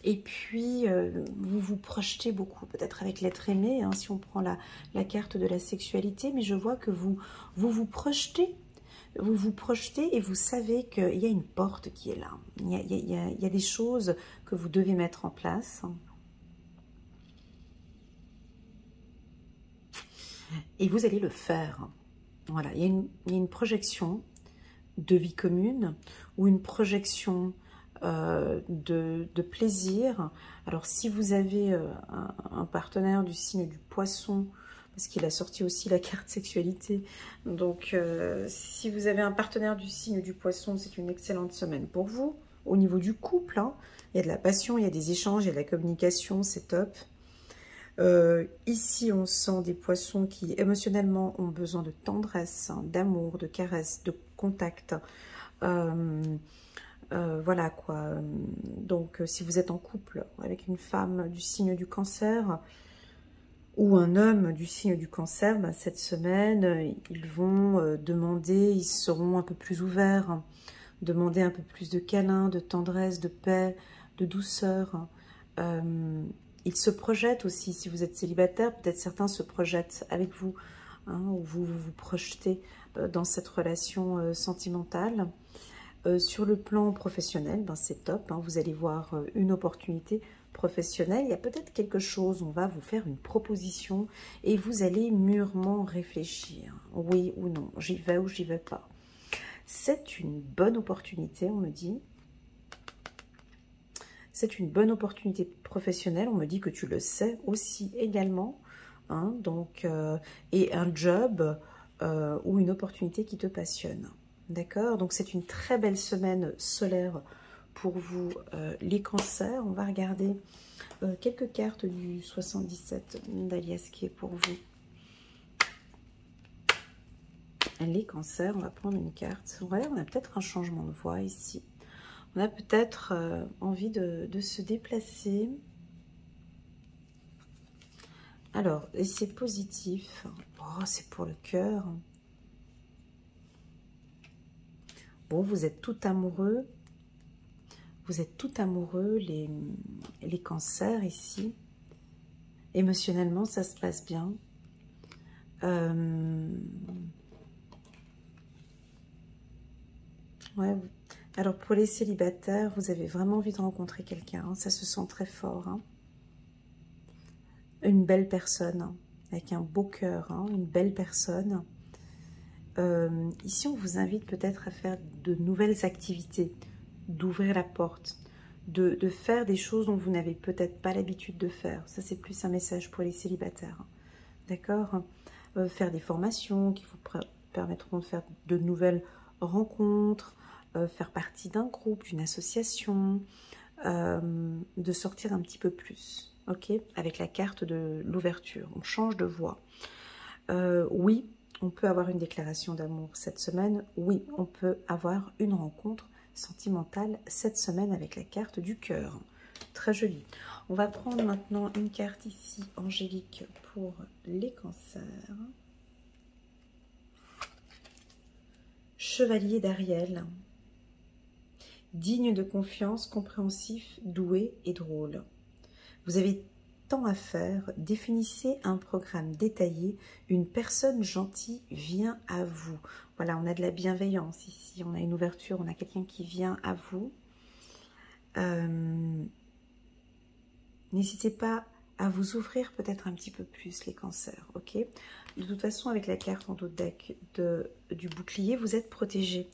et puis vous vous projetez beaucoup, peut-être avec l'être aimé, hein, si on prend la carte de la sexualité, mais je vois que vous vous projetez. Vous vous projetez et vous savez qu'il y a une porte qui est là. Il y a des choses que vous devez mettre en place. Et vous allez le faire. Voilà, il y a une projection de vie commune ou une projection de plaisir. Alors, si vous avez un partenaire du signe du poisson, parce qu'il a sorti aussi la carte sexualité, donc si vous avez un partenaire du signe du poisson, c'est une excellente semaine pour vous. Au niveau du couple, hein, il y a de la passion, il y a des échanges, il y a de la communication, c'est top. Ici, on sent des poissons qui émotionnellement ont besoin de tendresse, hein, d'amour, de caresse, de contact. Voilà quoi. Donc, si vous êtes en couple avec une femme du signe du cancer ou un homme du signe du cancer, ben, cette semaine, ils vont demander, ils seront un peu plus ouverts, hein, demander un peu plus de câlins, de tendresse, de paix, de douceur. Ils se projettent aussi, si vous êtes célibataire, peut-être certains se projettent avec vous, hein, ou vous vous projetez dans cette relation sentimentale. Sur le plan professionnel, ben c'est top, hein, vous allez voir une opportunité professionnelle. Il y a peut-être quelque chose, on va vous faire une proposition et vous allez mûrement réfléchir, oui ou non, j'y vais ou j'y vais pas. C'est une bonne opportunité, on me dit. C'est une bonne opportunité professionnelle, on me dit que tu le sais aussi également, hein, donc, et un job ou une opportunité qui te passionne. D'accord? Donc c'est une très belle semaine solaire pour vous les cancers. On va regarder quelques cartes du 77 d'Alias qui est pour vous. Les cancers, on va prendre une carte. Ouais, on a peut-être un changement de voie ici. On a peut-être envie de se déplacer. Alors, et c'est positif. Oh, c'est pour le cœur. Bon, vous êtes tout amoureux. Vous êtes tout amoureux, les cancers ici. Émotionnellement, ça se passe bien. Ouais. Alors, pour les célibataires, vous avez vraiment envie de rencontrer quelqu'un. Hein. Ça se sent très fort. Hein. Une belle personne, hein, avec un beau cœur, hein, une belle personne. Ici, on vous invite peut-être à faire de nouvelles activités, d'ouvrir la porte, de faire des choses dont vous n'avez peut-être pas l'habitude de faire. Ça, c'est plus un message pour les célibataires. D'accord, faire des formations qui vous permettront de faire de nouvelles rencontres, faire partie d'un groupe, d'une association, de sortir un petit peu plus. Ok, avec la carte de l'ouverture. On change de voie. Oui, on peut avoir une déclaration d'amour cette semaine. Oui, on peut avoir une rencontre sentimentale cette semaine avec la carte du cœur. Très jolie. On va prendre maintenant une carte ici, angélique, pour les cancers. Chevalier d'Ariel. Digne de confiance, compréhensif, doué et drôle. Vous avez tant à faire, définissez un programme détaillé, une personne gentille vient à vous. Voilà, on a de la bienveillance ici, on a une ouverture, on a quelqu'un qui vient à vous. N'hésitez pas à vous ouvrir peut-être un petit peu plus les cancers, ok? De toute façon, avec la carte en dos de deck du bouclier, vous êtes protégé.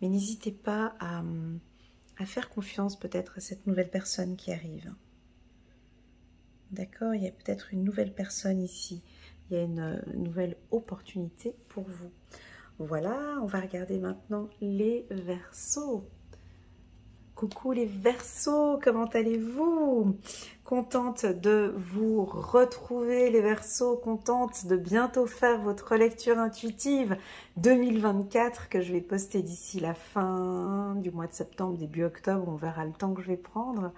Mais n'hésitez pas à faire confiance peut-être à cette nouvelle personne qui arrive. D'accord, il y a peut-être une nouvelle personne ici. Il y a une nouvelle opportunité pour vous. Voilà, on va regarder maintenant les Verseaux. Coucou les Verseaux, comment allez-vous? Contente de vous retrouver les Verseaux, contente de bientôt faire votre lecture intuitive 2024 que je vais poster d'ici la fin du mois de septembre, début octobre, on verra le temps que je vais prendre.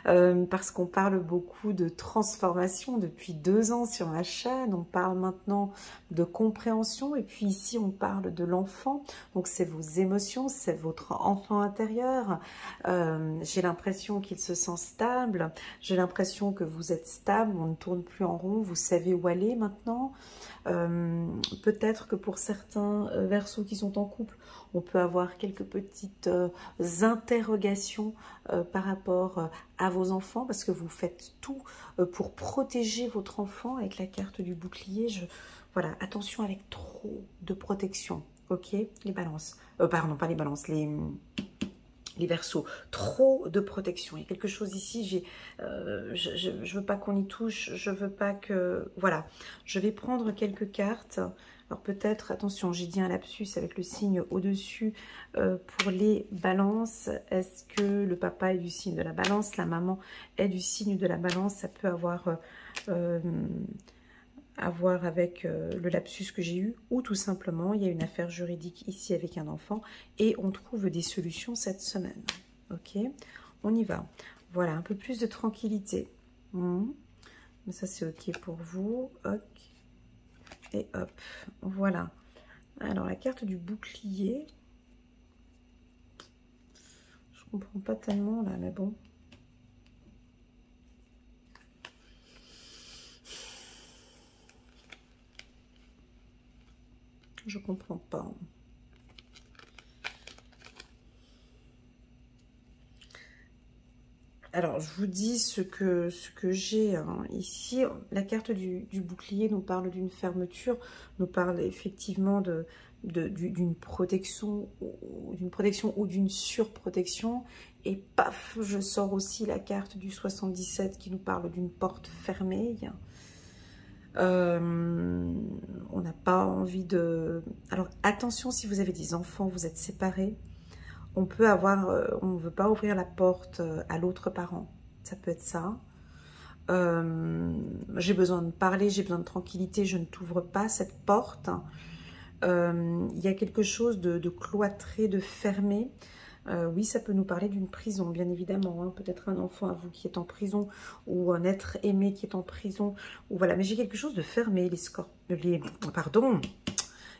Parce qu'on parle beaucoup de transformation depuis 2 ans sur ma chaîne, on parle maintenant de compréhension et puis ici on parle de l'enfant, donc c'est vos émotions, c'est votre enfant intérieur. J'ai l'impression qu'il se sent stable, j'ai l'impression que vous êtes stable, on ne tourne plus en rond, vous savez où aller maintenant. Peut-être que pour certains Verseaux qui sont en couple, on peut avoir quelques petites interrogations par rapport à vos enfants, parce que vous faites tout pour protéger votre enfant avec la carte du bouclier. Voilà, attention avec trop de protection, ok? Les balances, pardon, pas les balances, les Verseaux, trop de protection. Il y a quelque chose ici, je veux pas qu'on y touche, je veux pas que... Voilà, je vais prendre quelques cartes. Alors peut-être, attention, j'ai dit un lapsus avec le signe au-dessus pour les balances. Est-ce que le papa est du signe de la balance, la maman est du signe de la balance? Ça peut avoir... à voir avec le lapsus que j'ai eu, ou tout simplement il y a une affaire juridique ici avec un enfant et on trouve des solutions cette semaine. Ok, on y va. Voilà, un peu plus de tranquillité. Mais ça c'est ok pour vous. Ok. Et hop, voilà. Alors la carte du bouclier, je comprends pas tellement là, mais bon. Je comprends pas. Alors, je vous dis ce que j'ai hein. Ici. La carte du bouclier nous parle d'une fermeture, nous parle effectivement d'une protection ou d'une surprotection. Et paf, je sors aussi la carte du 77 qui nous parle d'une porte fermée. On n'a pas envie de... Alors, attention si vous avez des enfants, vous êtes séparés. on peut avoir, on ne veut pas ouvrir la porte à l'autre parent. Ça peut être ça. J'ai besoin de parler, j'ai besoin de tranquillité, je ne t'ouvre pas cette porte. Il y a quelque chose de cloîtré, de fermé. Oui, ça peut nous parler d'une prison, bien évidemment. Hein. Peut-être un enfant à vous qui est en prison, ou un être aimé qui est en prison. Ou voilà. Mais j'ai quelque chose de fermé,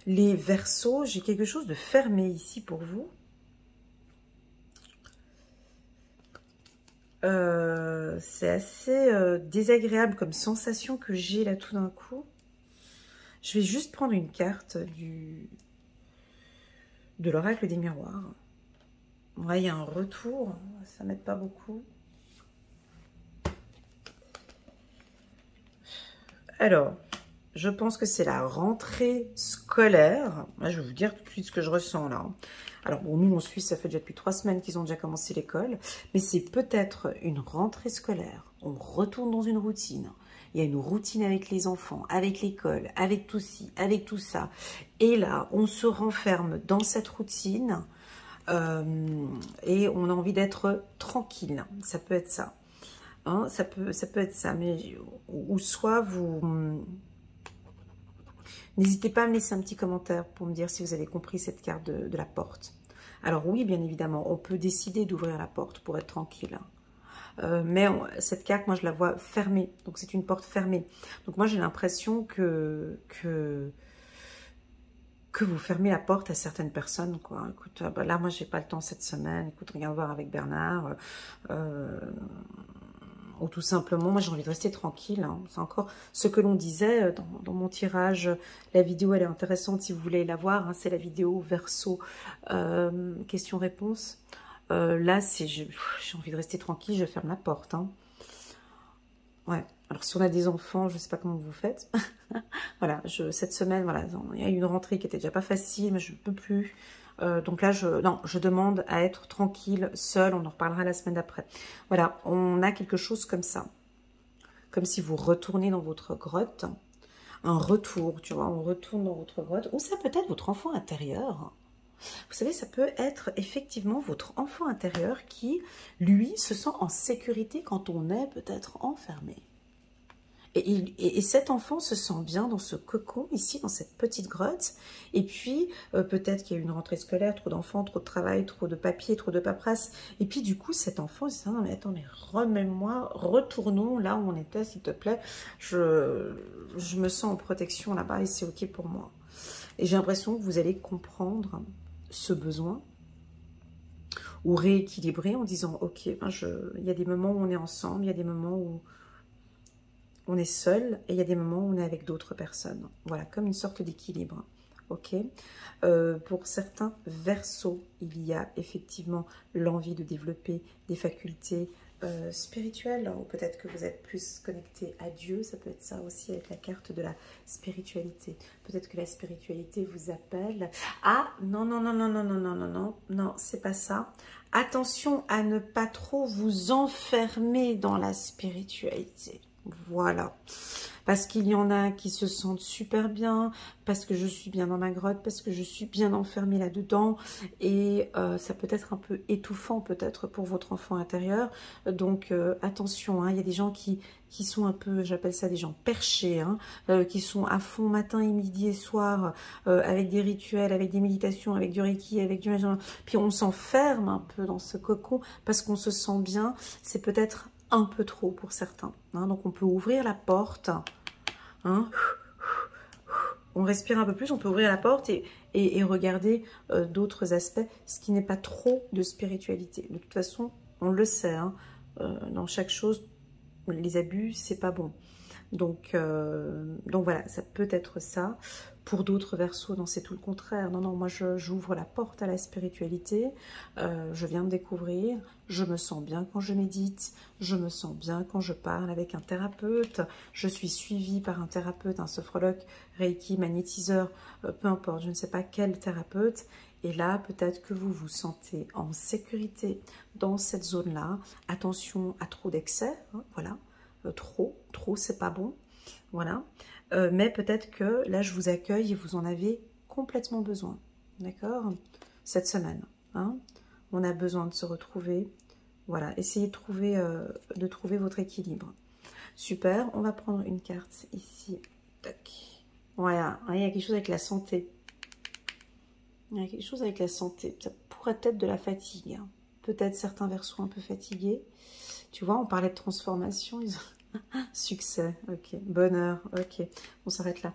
les Verseaux. J'ai quelque chose de fermé ici pour vous. C'est assez désagréable comme sensation que j'ai là tout d'un coup. Je vais juste prendre une carte de l'oracle des miroirs. Ouais, il y a un retour, ça m'aide pas beaucoup. Alors, je pense que c'est la rentrée scolaire. Là, je vais vous dire tout de suite ce que je ressens là. Alors bon, nous en Suisse, ça fait déjà depuis 3 semaines qu'ils ont déjà commencé l'école, mais c'est peut-être une rentrée scolaire. On retourne dans une routine. Il y a une routine avec les enfants, avec l'école, avec tout ci, avec tout ça. Et là, on se renferme dans cette routine et on a envie d'être tranquille. Ça peut être ça. Hein, ça peut être ça. Mais, ou soit vous... N'hésitez pas à me laisser un petit commentaire pour me dire si vous avez compris cette carte de la porte. Alors oui, bien évidemment, on peut décider d'ouvrir la porte pour être tranquille. Mais cette carte, moi, je la vois fermée. Donc, c'est une porte fermée. Donc, moi, j'ai l'impression que vous fermez la porte à certaines personnes, quoi. Écoute, bah là, moi, j'ai pas le temps cette semaine. Écoute, regarde voir avec Bernard. Ou tout simplement, moi j'ai envie de rester tranquille. Hein. C'est encore ce que l'on disait dans mon tirage. La vidéo, elle est intéressante si vous voulez la voir. Hein. C'est la vidéo Verseau question-réponse. Là, j'ai envie de rester tranquille, je ferme la porte. Hein. Ouais. Alors si on a des enfants, je ne sais pas comment vous faites. Voilà, cette semaine, voilà, il y a eu une rentrée qui était déjà pas facile, mais je ne peux plus. Donc là, je demande à être tranquille, seule. On en reparlera la semaine d'après. Voilà, on a quelque chose comme ça. Comme si vous retournez dans votre grotte. Un retour, tu vois, on retourne dans votre grotte. Ou ça peut être votre enfant intérieur. Vous savez, ça peut être effectivement votre enfant intérieur qui, lui, se sent en sécurité quand on est peut-être enfermé. Et cet enfant se sent bien dans ce cocon, ici, dans cette petite grotte. Et puis, peut-être qu'il y a eu une rentrée scolaire, trop d'enfants, trop de travail, trop de papier, trop de paperasse. Et puis, du coup, cet enfant, il se dit, non, mais attends, mais remets-moi, retournons là où on était, s'il te plaît. Je me sens en protection là-bas et c'est OK pour moi. Et j'ai l'impression que vous allez comprendre ce besoin ou rééquilibrer en disant, OK, ben il y a des moments où on est ensemble, il y a des moments où on est seul et il y a des moments où on est avec d'autres personnes. Voilà, comme une sorte d'équilibre. Ok. Pour certains Verseaux, il y a effectivement l'envie de développer des facultés spirituelles, ou peut-être que vous êtes plus connecté à Dieu. Ça peut être ça aussi avec la carte de la spiritualité. Peut-être que la spiritualité vous appelle. Ah, non, non, non, non, non, non, non, non, non, non, c'est pas ça. Attention à ne pas trop vous enfermer dans la spiritualité. Voilà, parce qu'il y en a qui se sentent super bien, parce que je suis bien dans ma grotte, parce que je suis bien enfermée là-dedans, et ça peut être un peu étouffant peut-être pour votre enfant intérieur, donc attention, hein, il y a des gens qui sont un peu, j'appelle ça des gens perchés, hein, qui sont à fond matin et midi et soir, avec des rituels, avec des méditations, avec du Reiki, avec du... Puis on s'enferme un peu dans ce cocon, parce qu'on se sent bien, c'est peut-être un peu trop pour certains. Hein, donc on peut ouvrir la porte. Hein, on respire un peu plus, on peut ouvrir la porte et regarder d'autres aspects, ce qui n'est pas trop de spiritualité. De toute façon, on le sait, hein, dans chaque chose, les abus, c'est pas bon. Donc voilà, ça peut être ça. Pour d'autres Verseaux, non, c'est tout le contraire. Non, non, moi, j'ouvre la porte à la spiritualité. Je viens de découvrir. Je me sens bien quand je médite. Je me sens bien quand je parle avec un thérapeute. Je suis suivie par un thérapeute, un sophrologue, Reiki, magnétiseur, peu importe, je ne sais pas quel thérapeute. Et là, peut-être que vous vous sentez en sécurité dans cette zone-là. Attention à trop d'excès, hein, voilà. Trop, c'est pas bon. Voilà. Mais peut-être que là, je vous accueille et vous en avez complètement besoin. D'accord? Cette semaine. Hein, on a besoin de se retrouver. Voilà, essayez de trouver votre équilibre. Super, on va prendre une carte ici. Tac. Voilà, il y a quelque chose avec la santé. Il y a quelque chose avec la santé. Ça pourrait être de la fatigue. Hein. Peut-être certains versos un peu fatigués. Tu vois, on parlait de transformation. Succès, ok. Bonheur, ok. On s'arrête là.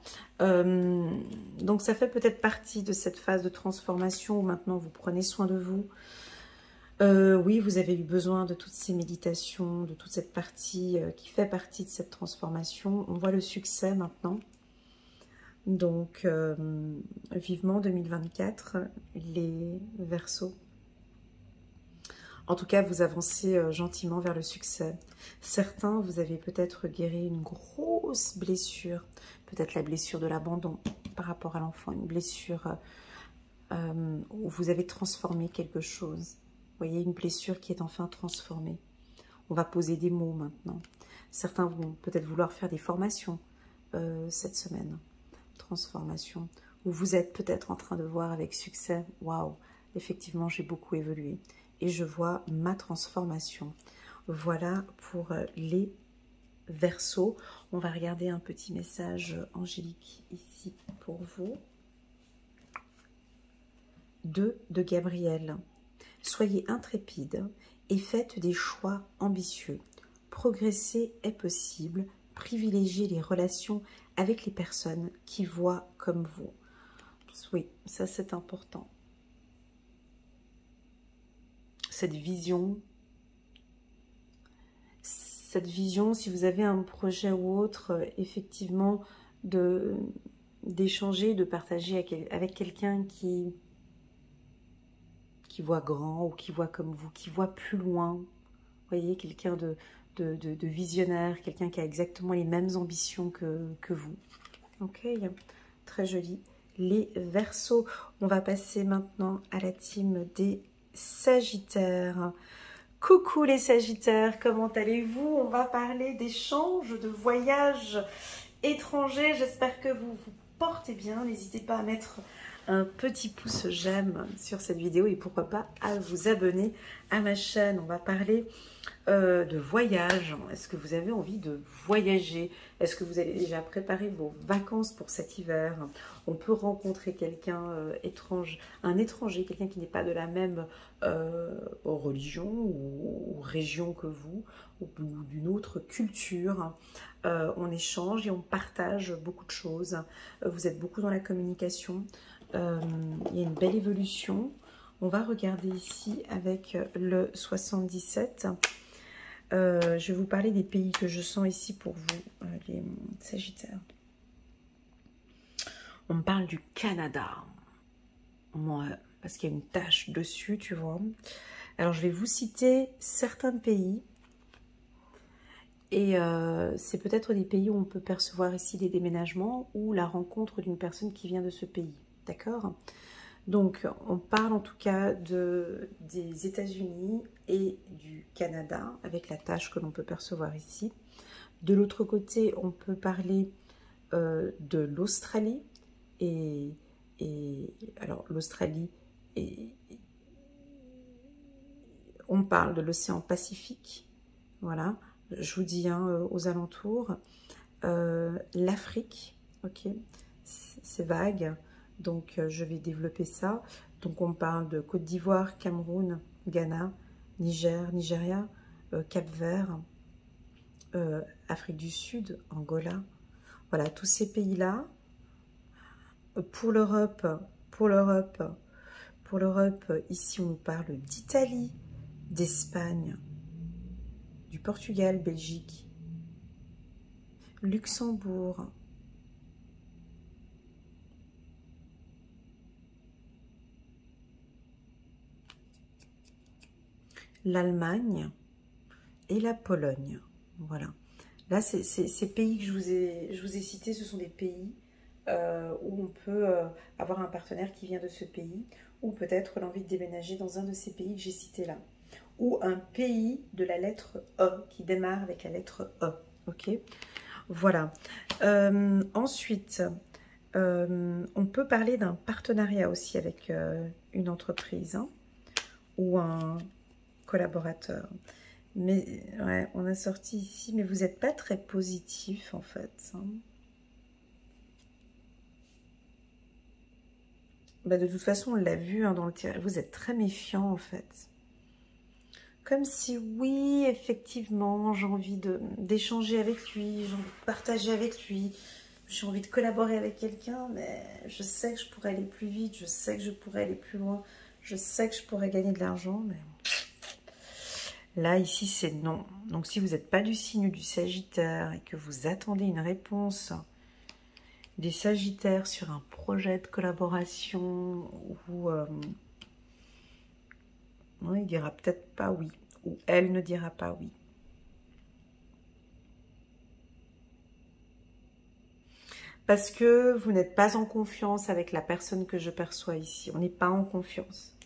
Donc, ça fait peut-être partie de cette phase de transformation où maintenant vous prenez soin de vous. Oui, vous avez eu besoin de toutes ces méditations, de toute cette partie qui fait partie de cette transformation. On voit le succès maintenant. Donc, vivement 2024, les Verseaux. En tout cas, vous avancez gentiment vers le succès. Certains, vous avez peut-être guéri une grosse blessure. Peut-être la blessure de l'abandon par rapport à l'enfant. Une blessure où vous avez transformé quelque chose. Vous voyez, une blessure qui est enfin transformée. On va poser des mots maintenant. Certains vont peut-être vouloir faire des formations cette semaine. Transformation. Où vous êtes peut-être en train de voir avec succès. Waouh, effectivement, j'ai beaucoup évolué. Et je vois ma transformation. Voilà pour les Verseaux. On va regarder un petit message angélique ici pour vous. 2 de Gabriel. Soyez intrépide et faites des choix ambitieux. Progresser est possible. Privilégiez les relations avec les personnes qui voient comme vous. Oui, ça c'est important. Cette vision, si vous avez un projet ou autre, effectivement, d'échanger, de partager avec quelqu'un qui voit grand ou qui voit comme vous, qui voit plus loin. Vous voyez, quelqu'un de visionnaire, quelqu'un qui a exactement les mêmes ambitions que vous. Ok, très joli. Les Verseaux. On va passer maintenant à la team des Sagittaires. Coucou les Sagittaires, comment allez-vous? On va parler d'échanges, de voyages étrangers. J'espère que vous vous portez bien. N'hésitez pas à mettre un petit pouce j'aime sur cette vidéo et pourquoi pas à vous abonner à ma chaîne. On va parler de voyage. Est-ce que vous avez envie de voyager? Est-ce que vous avez déjà préparé vos vacances pour cet hiver? On peut rencontrer quelqu'un un étranger, quelqu'un qui n'est pas de la même religion ou région que vous, ou d'une autre culture. On échange et on partage beaucoup de choses. Vous êtes beaucoup dans la communication. Il y a une belle évolution. On va regarder ici avec le 77. Je vais vous parler des pays que je sens ici pour vous, les Sagittaires. On me parle du Canada. Ouais, parce qu'il y a une tache dessus, tu vois. Alors, je vais vous citer certains pays. Et c'est peut-être des pays où on peut percevoir ici des déménagements ou la rencontre d'une personne qui vient de ce pays. D'accord? Donc, on parle en tout cas des États-Unis et du Canada, avec la tâche que l'on peut percevoir ici. De l'autre côté, on peut parler de l'Australie. Et alors, l'Australie, on parle de l'océan Pacifique. Voilà, je vous dis aux alentours. L'Afrique, ok, c'est vague. Donc, je vais développer ça. Donc, on parle de Côte d'Ivoire, Cameroun, Ghana, Niger, Nigeria, Cap-Vert, Afrique du Sud, Angola. Voilà, tous ces pays-là. Pour l'Europe, ici, on nous parle d'Italie, d'Espagne, du Portugal, Belgique, Luxembourg, l'Allemagne et la Pologne. Voilà. Là, ces pays que je vous ai cités, ce sont des pays où on peut avoir un partenaire qui vient de ce pays, ou peut-être l'envie de déménager dans un de ces pays que j'ai cités là. Ou un pays de la lettre E, qui démarre avec la lettre E. Ok, voilà. Ensuite, on peut parler d'un partenariat aussi avec une entreprise. Hein. ou un collaborateur. Mais ouais, on a sorti ici, mais vous n'êtes pas très positif en fait. Hein. Bah, de toute façon, on l'a vu hein, dans le tirage, vous êtes très méfiant en fait. Comme si, oui, effectivement, j'ai envie d'échanger avec lui, j'ai envie de partager avec lui, j'ai envie de collaborer avec quelqu'un, mais je sais que je pourrais aller plus vite, je sais que je pourrais aller plus loin, je sais que je pourrais gagner de l'argent, mais... Là, ici, c'est non. Donc, si vous n'êtes pas du signe du Sagittaire et que vous attendez une réponse des Sagittaires sur un projet de collaboration ou... non, il dira peut-être pas oui. Ou elle ne dira pas oui. Parce que vous n'êtes pas en confiance avec la personne que je perçois ici. On n'est pas en confiance.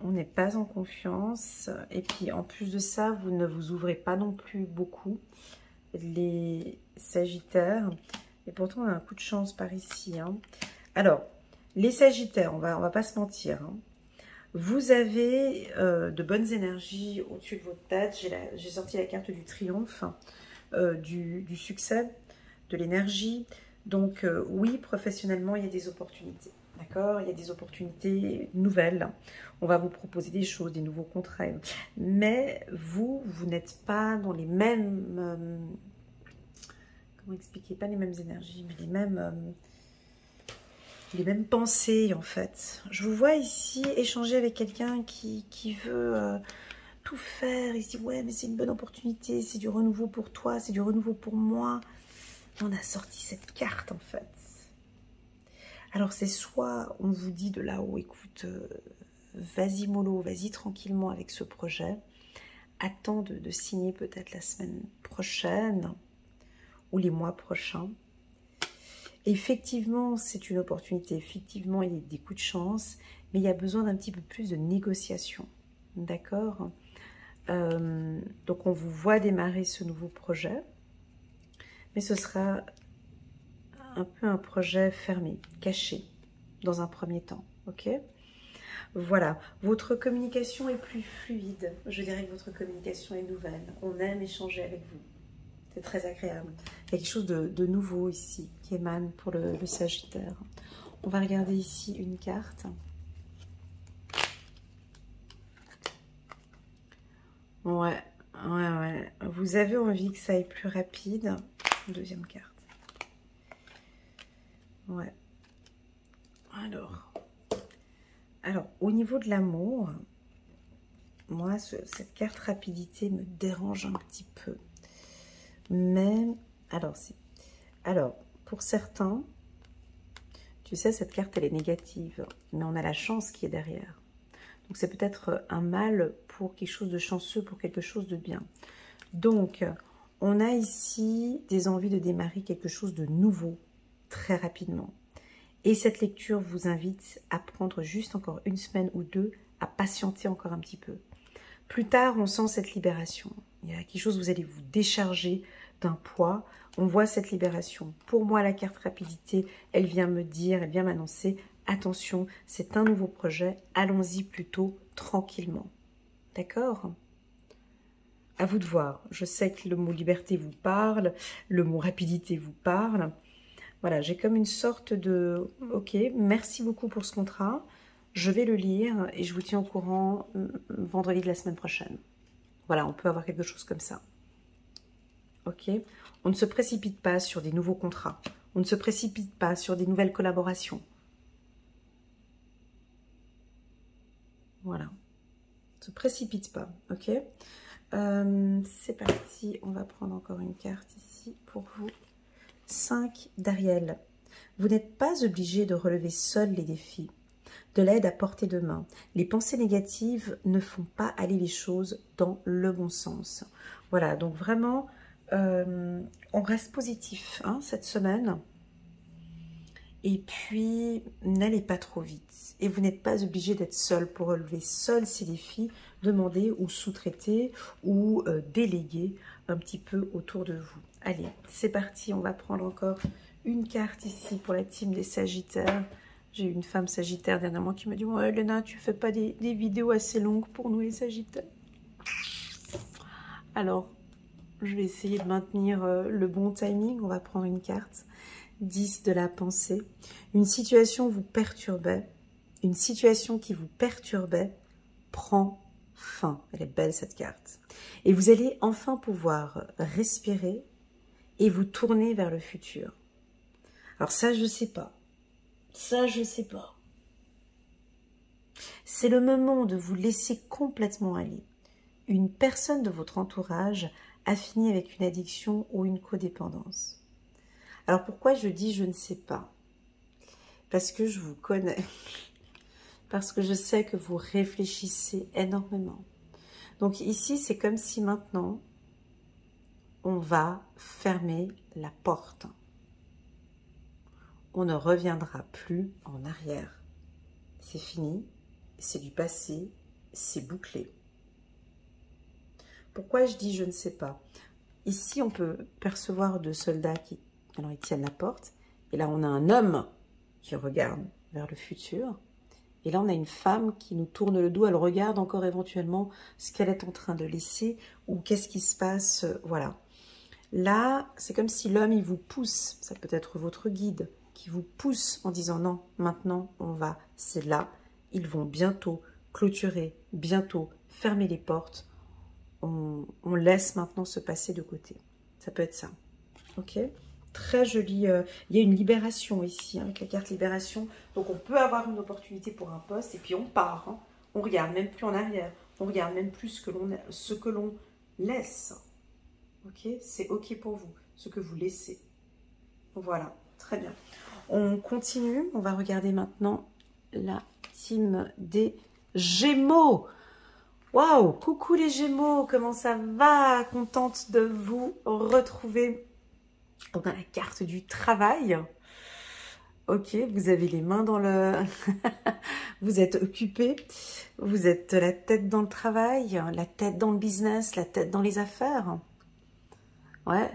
On n'est pas en confiance. Et puis, en plus de ça, vous ne vous ouvrez pas non plus beaucoup, les Sagittaires. Et pourtant, on a un coup de chance par ici. Hein. Alors, les Sagittaires, on va pas se mentir. Hein. Vous avez de bonnes énergies au-dessus de votre tête. J'ai sorti la carte du triomphe, du succès, de l'énergie. Donc, oui, professionnellement, il y a des opportunités. D'accord? Il y a des opportunités nouvelles. On va vous proposer des choses, des nouveaux contrats. Mais vous n'êtes pas dans les mêmes... comment expliquer? Pas les mêmes énergies, mais les mêmes pensées, en fait. Je vous vois ici échanger avec quelqu'un qui veut tout faire. Il se dit, ouais, mais c'est une bonne opportunité. C'est du renouveau pour toi, c'est du renouveau pour moi. On a sorti cette carte, en fait. Alors, c'est soit on vous dit de là-haut, écoute, vas-y mollo, vas-y tranquillement avec ce projet. Attends de signer peut-être la semaine prochaine ou les mois prochains. Effectivement, c'est une opportunité. Effectivement, il y a des coups de chance, mais il y a besoin d'un petit peu plus de négociation. D'accord? Donc, on vous voit démarrer ce nouveau projet, mais ce sera un peu un projet fermé, caché, dans un premier temps, ok? Voilà, votre communication est plus fluide, je dirais que votre communication est nouvelle, on aime échanger avec vous, c'est très agréable. Il y a quelque chose de nouveau ici, qui émane pour le Sagittaire. On va regarder ici une carte. Ouais, vous avez envie que ça aille plus rapide. Deuxième carte. Ouais. Alors, au niveau de l'amour, moi, cette carte rapidité me dérange un petit peu. Mais, alors, pour certains, tu sais, cette carte, elle est négative, mais on a la chance qui est derrière. Donc, c'est peut-être un mal pour quelque chose de chanceux, pour quelque chose de bien. Donc, on a ici des envies de démarrer quelque chose de nouveau, très rapidement. Et cette lecture vous invite à prendre juste encore une semaine ou deux, à patienter encore un petit peu. Plus tard, on sent cette libération. Il y a quelque chose, vous allez vous décharger d'un poids. On voit cette libération. Pour moi, la carte rapidité, elle vient me dire, elle vient m'annoncer, attention, c'est un nouveau projet, allons-y plutôt tranquillement. D'accord ? À vous de voir. Je sais que le mot liberté vous parle, le mot rapidité vous parle. Voilà, j'ai comme une sorte de... Ok, merci beaucoup pour ce contrat. Je vais le lire et je vous tiens au courant vendredi de la semaine prochaine. Voilà, on peut avoir quelque chose comme ça. Ok, on ne se précipite pas sur des nouveaux contrats. On ne se précipite pas sur des nouvelles collaborations. Voilà. On ne se précipite pas, ok. C'est parti, on va prendre encore une carte ici pour vous. 5 d'Ariel. Vous n'êtes pas obligé de relever seul les défis. De l'aide à portée de main. Les pensées négatives ne font pas aller les choses dans le bon sens. Voilà, donc vraiment, on reste positif hein, cette semaine. Et puis, n'allez pas trop vite. Et vous n'êtes pas obligé d'être seul pour relever seul ces défis. Demandez ou sous-traiter ou déléguer un petit peu autour de vous. Allez, c'est parti. On va prendre encore une carte ici pour la team des Sagittaires. J'ai eu une femme sagittaire dernièrement qui m'a dit « Ouais, Léna, tu fais pas des vidéos assez longues pour nous les sagittaires ?» Alors, je vais essayer de maintenir le bon timing. On va prendre une carte. 10 de la pensée. Une situation vous perturbait. Une situation qui vous perturbait prend fin. Elle est belle cette carte. Et vous allez enfin pouvoir respirer et vous tourner vers le futur. Alors ça, je sais pas. Ça, je sais pas. C'est le moment de vous laisser complètement aller. Une personne de votre entourage a fini avec une addiction ou une codépendance. Alors pourquoi je dis je ne sais pas? Parce que je vous connais. Parce que je sais que vous réfléchissez énormément. Donc ici, c'est comme si maintenant, on va fermer la porte. On ne reviendra plus en arrière. C'est fini, c'est du passé, c'est bouclé. Pourquoi je dis je ne sais pas? Ici, on peut percevoir deux soldats qui alors, ils tiennent la porte. Et là, on a un homme qui regarde vers le futur. Et là, on a une femme qui nous tourne le dos. Elle regarde encore éventuellement ce qu'elle est en train de laisser ou qu'est-ce qui se passe. Voilà. Là, c'est comme si l'homme, il vous pousse. Ça peut être votre guide qui vous pousse en disant non, maintenant, on va. C'est là. Ils vont bientôt clôturer, bientôt fermer les portes. On laisse maintenant se passer de côté. Ça peut être ça. Ok ? Très joli. Il y a une libération ici, hein, avec la carte libération. Donc, on peut avoir une opportunité pour un poste et puis on part. Hein. On regarde même plus en arrière. On regarde même plus ce que l'on laisse. Ok, c'est ok pour vous, ce que vous laissez. Voilà, très bien. On continue. On va regarder maintenant la team des Gémeaux. Waouh, coucou les Gémeaux, comment ça va? Contente de vous retrouver. On a la carte du travail. Ok, vous avez les mains dans le... vous êtes occupé. Vous êtes la tête dans le travail, la tête dans le business, la tête dans les affaires. Ouais,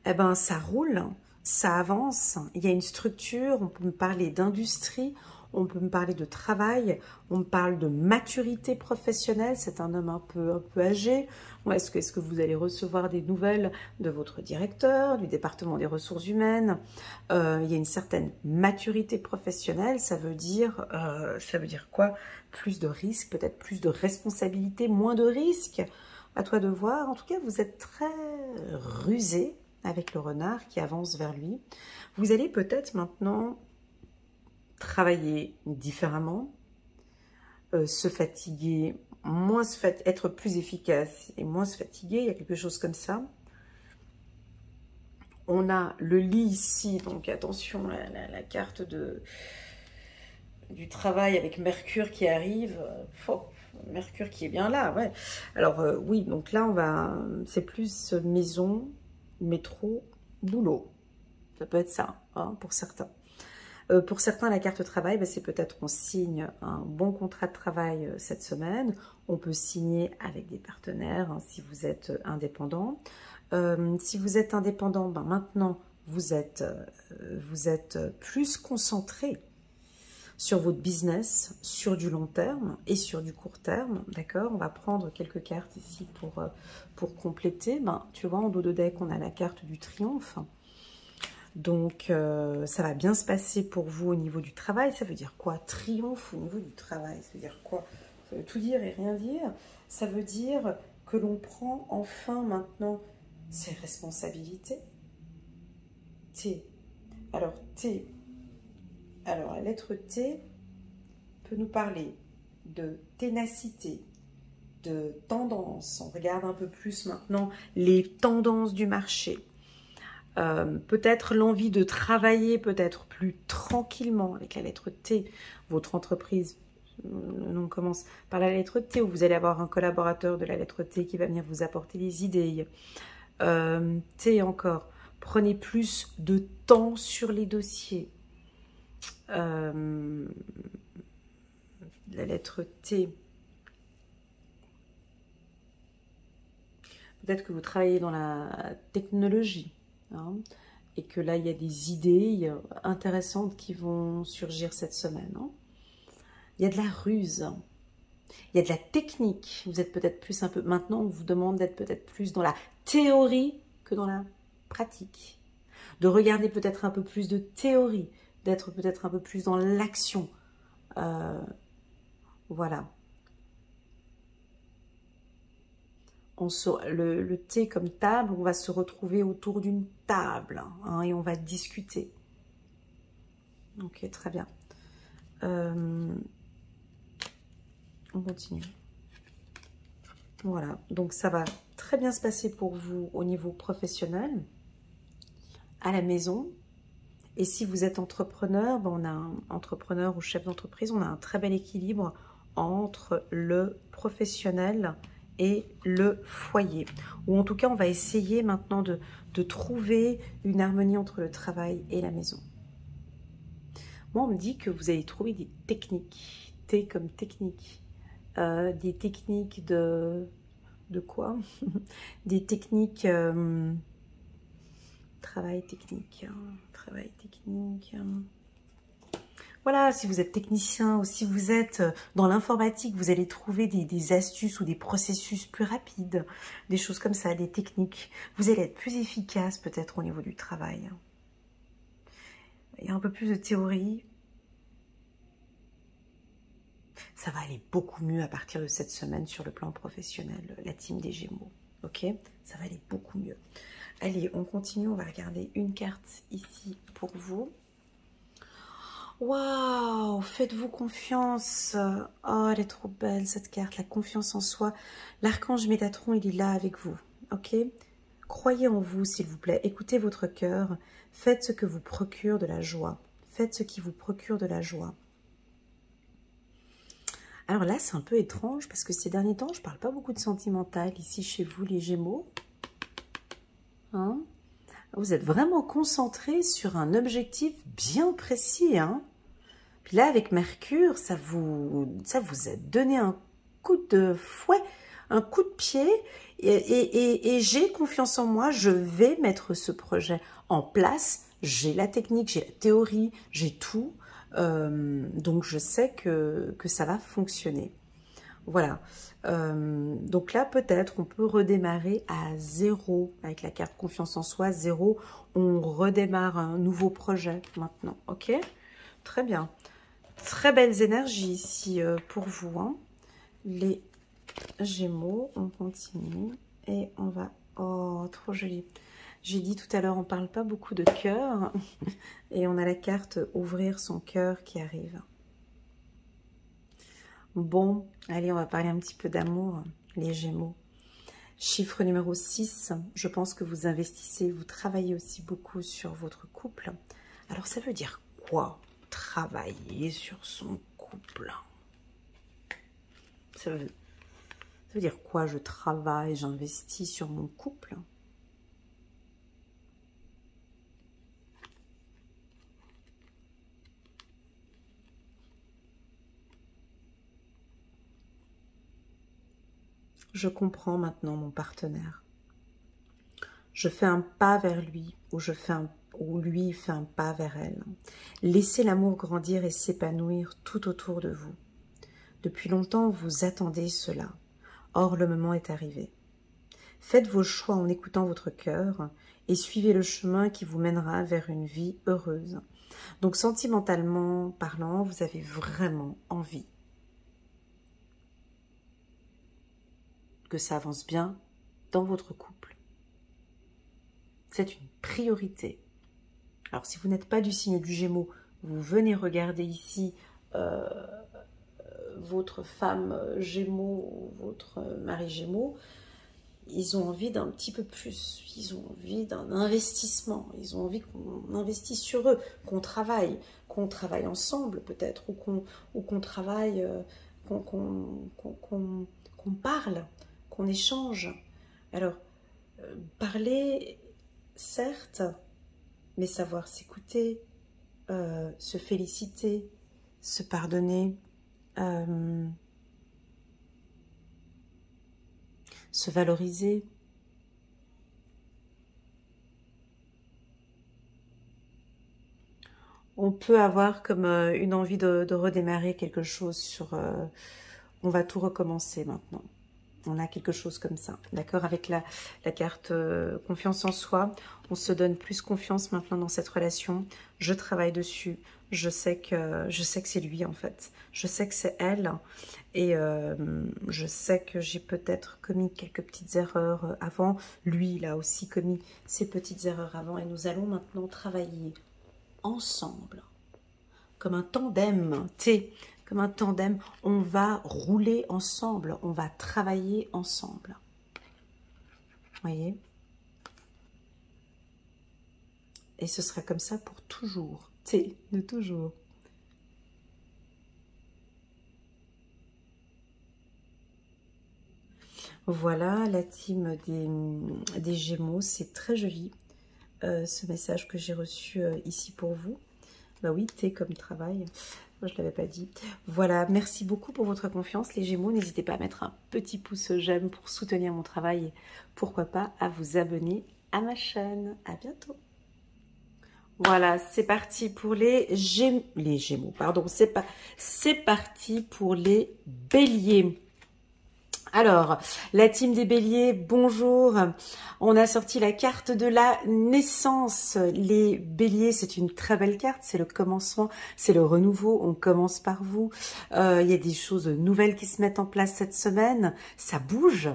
eh ben ça roule, ça avance. Il y a une structure, on peut me parler d'industrie, on peut me parler de travail, on me parle de maturité professionnelle. C'est un homme un peu âgé. Est-ce que vous allez recevoir des nouvelles de votre directeur, du département des ressources humaines? Il y a une certaine maturité professionnelle. Ça veut dire quoi? Plus de risques, peut-être plus de responsabilités, moins de risques. À toi de voir. En tout cas, vous êtes très rusé avec le renard qui avance vers lui. Vous allez peut-être maintenant travailler différemment, se fatiguer, être plus efficace et moins se fatiguer. Il y a quelque chose comme ça. On a le lit ici, donc attention, la carte du travail avec Mercure qui arrive. Mercure qui est bien là, ouais. Alors oui, donc là, c'est plus maison, métro, boulot. Ça peut être ça, hein, pour certains. Pour certains, la carte travail, c'est peut-être on signe un bon contrat de travail cette semaine. On peut signer avec des partenaires hein, si vous êtes indépendant. Si vous êtes indépendant, maintenant, vous êtes plus concentré sur votre business, sur du long terme et sur du court terme, d'accord? On va prendre quelques cartes ici pour compléter. Tu vois, en dos de deck, on a la carte du triomphe. Donc, ça va bien se passer pour vous au niveau du travail. Ça veut dire quoi? Triomphe au niveau du travail, ça veut dire quoi? Ça veut tout dire et rien dire. Ça veut dire que l'on prend enfin maintenant ses responsabilités. T. Alors, T. Alors, la lettre T peut nous parler de ténacité, de tendance. On regarde un peu plus maintenant les tendances du marché. Peut-être l'envie de travailler peut-être plus tranquillement avec la lettre T. Votre entreprise, on commence par la lettre T, où vous allez avoir un collaborateur de la lettre T qui va venir vous apporter des idées. T encore. Prenez plus de temps sur les dossiers. La lettre T. Peut-être que vous travaillez dans la technologie. Hein. et que là, il y a des idées intéressantes qui vont surgir cette semaine. Hein. Il y a de la ruse, il y a de la technique. Vous êtes peut-être plus un peu... Maintenant, on vous demande d'être peut-être plus dans la théorie que dans la pratique. De regarder peut-être un peu plus de théorie, d'être peut-être un peu plus dans l'action. Voilà. Le thé comme table, on va se retrouver autour d'une table hein, et on va discuter. Ok, très bien. On continue. Voilà, donc ça va très bien se passer pour vous au niveau professionnel, à la maison. Et si vous êtes entrepreneur, ben on a un entrepreneur ou chef d'entreprise, on a un très bel équilibre entre le professionnel et le foyer. Ou en tout cas, on va essayer maintenant de trouver une harmonie entre le travail et la maison. Moi, on me dit que vous allez trouver des techniques, T comme technique, des techniques de quoi? Des techniques, travail technique, travail technique. Voilà, si vous êtes technicien ou si vous êtes dans l'informatique, vous allez trouver des astuces ou des processus plus rapides, des choses comme ça, des techniques. Vous allez être plus efficace peut-être au niveau du travail. Il y a un peu plus de théorie. Ça va aller beaucoup mieux à partir de cette semaine sur le plan professionnel, la team des Gémeaux. Ok? Ça va aller beaucoup mieux. Allez, on continue, on va regarder une carte ici pour vous. Waouh, faites-vous confiance. Oh, elle est trop belle cette carte, la confiance en soi. L'archange Métatron, il est là avec vous, ok? Croyez en vous, s'il vous plaît. Écoutez votre cœur. Faites ce que vous procure de la joie. Faites ce qui vous procure de la joie. Alors là, c'est un peu étrange parce que ces derniers temps, je ne parle pas beaucoup de sentimental ici chez vous, les Gémeaux. Hein? Vous êtes vraiment concentré sur un objectif bien précis. Hein? Puis là, avec Mercure, ça vous a donné un coup de fouet, un coup de pied. Et j'ai confiance en moi, je vais mettre ce projet en place. J'ai la technique, j'ai la théorie, j'ai tout. Donc, je sais que ça va fonctionner. Voilà. Donc là, peut-être, on peut redémarrer à 0 avec la carte confiance en soi. 0, on redémarre un nouveau projet maintenant. Ok? Très bien. Très belles énergies ici pour vous. Hein. Les Gémeaux, on continue. Et on va... Oh, trop joli. J'ai dit tout à l'heure, on ne parle pas beaucoup de cœur. Et on a la carte ouvrir son cœur qui arrive. Bon, allez, on va parler un petit peu d'amour, les Gémeaux. Chiffre numéro 6, je pense que vous investissez, vous travaillez aussi beaucoup sur votre couple. Alors, ça veut dire quoi, travailler sur son couple? Ça veut dire quoi, je travaille, j'investis sur mon couple? Je comprends maintenant mon partenaire. Je fais un pas vers lui ou lui fait un pas vers elle. Laissez l'amour grandir et s'épanouir tout autour de vous. Depuis longtemps, vous attendez cela. Or, le moment est arrivé. Faites vos choix en écoutant votre cœur et suivez le chemin qui vous mènera vers une vie heureuse. Donc, sentimentalement parlant, vous avez vraiment envie que ça avance bien dans votre couple. C'est une priorité. Alors, si vous n'êtes pas du signe du Gémeaux, vous venez regarder ici votre femme Gémeaux ou votre mari Gémeaux. Ils ont envie d'un petit peu plus. Ils ont envie d'un investissement. Ils ont envie qu'on investisse sur eux, qu'on travaille ensemble peut-être, ou qu'on travaille, qu'on parle, qu'on échange. Alors, parler, certes, mais savoir s'écouter, se féliciter, se pardonner, se valoriser. on peut avoir comme une envie de redémarrer quelque chose sur... on va tout recommencer maintenant. On a quelque chose comme ça, d'accord? Avec la carte confiance en soi, on se donne plus confiance maintenant dans cette relation. Je travaille dessus. Je sais que c'est lui en fait. Je sais que c'est elle. Et je sais que j'ai peut-être commis quelques petites erreurs avant. Lui, il a aussi commis ses petites erreurs avant. Et nous allons maintenant travailler ensemble, comme un tandem, tu sais, comme un tandem, on va rouler ensemble, on va travailler ensemble. Vous voyez? Et ce sera comme ça pour toujours, tu sais, de toujours. Voilà, la team des Gémeaux, c'est très joli, ce message que j'ai reçu ici pour vous. Bah oui, T comme travail. Moi, je ne l'avais pas dit. Voilà, merci beaucoup pour votre confiance, les Gémeaux. N'hésitez pas à mettre un petit pouce j'aime pour soutenir mon travail et pourquoi pas à vous abonner à ma chaîne. À bientôt. Voilà, c'est parti pour les Gémeaux. Pardon, c'est parti pour les Béliers. Alors, la team des Béliers, bonjour. On a sorti la carte de la naissance. Les Béliers, c'est une très belle carte. C'est le commencement, c'est le renouveau. On commence par vous. Il y a des choses nouvelles qui se mettent en place cette semaine. Ça bouge.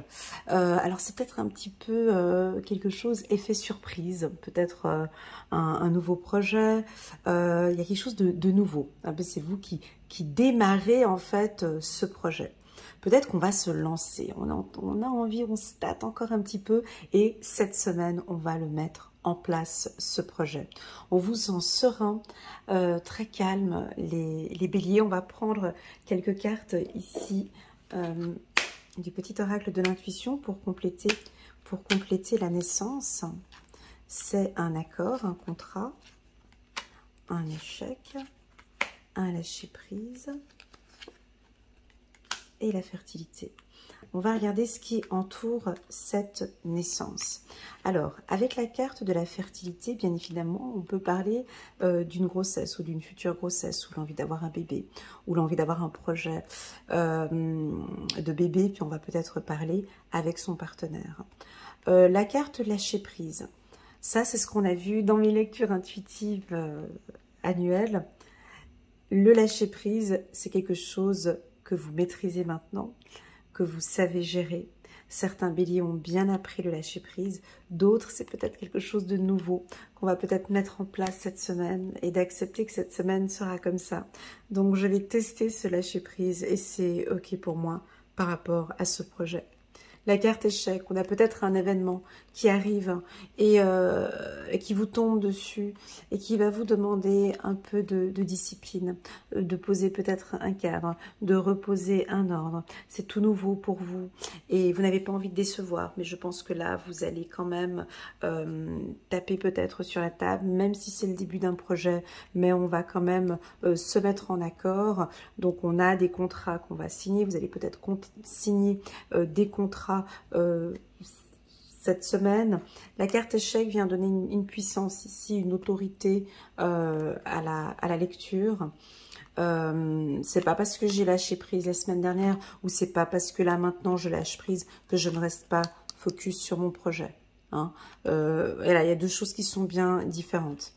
Alors, c'est peut-être un petit peu quelque chose, effet surprise. Peut-être un nouveau projet. Il y a quelque chose de nouveau. C'est vous qui démarrez en fait ce projet. Peut-être qu'on va se lancer, on a envie, on se tâte encore un petit peu et cette semaine, on va le mettre en place, ce projet. On vous sent serein, très calme, les béliers. On va prendre quelques cartes ici du petit oracle de l'intuition pour compléter la naissance. C'est un accord, un contrat, un échec, un lâcher-prise et la fertilité. On va regarder ce qui entoure cette naissance. Alors, avec la carte de la fertilité, bien évidemment, on peut parler d'une grossesse ou d'une future grossesse, ou l'envie d'avoir un bébé, ou l'envie d'avoir un projet de bébé, puis on va peut-être parler avec son partenaire. La carte lâcher prise, ça c'est ce qu'on a vu dans mes lectures intuitives annuelles. Le lâcher prise, c'est quelque chose que vous maîtrisez maintenant, que vous savez gérer. Certains béliers ont bien appris le lâcher-prise, d'autres c'est peut-être quelque chose de nouveau qu'on va peut-être mettre en place cette semaine et d'accepter que cette semaine sera comme ça. Donc je vais tester ce lâcher-prise et c'est ok pour moi par rapport à ce projet. La carte échec, on a peut-être un événement qui arrive et qui vous tombe dessus et qui va vous demander un peu de discipline, de poser peut-être un cadre, de reposer un ordre. C'est tout nouveau pour vous et vous n'avez pas envie de décevoir, mais je pense que là, vous allez quand même taper peut-être sur la table, même si c'est le début d'un projet, mais on va quand même se mettre en accord. Donc, on a des contrats qu'on va signer. Vous allez peut-être signer des contrats cette semaine. La carte échec vient donner une puissance ici, une autorité à la lecture. C'est pas parce que j'ai lâché prise la semaine dernière ou c'est pas parce que là maintenant je lâche prise que je ne reste pas focus sur mon projet. Hein. Et là, il y a deux choses qui sont bien différentes.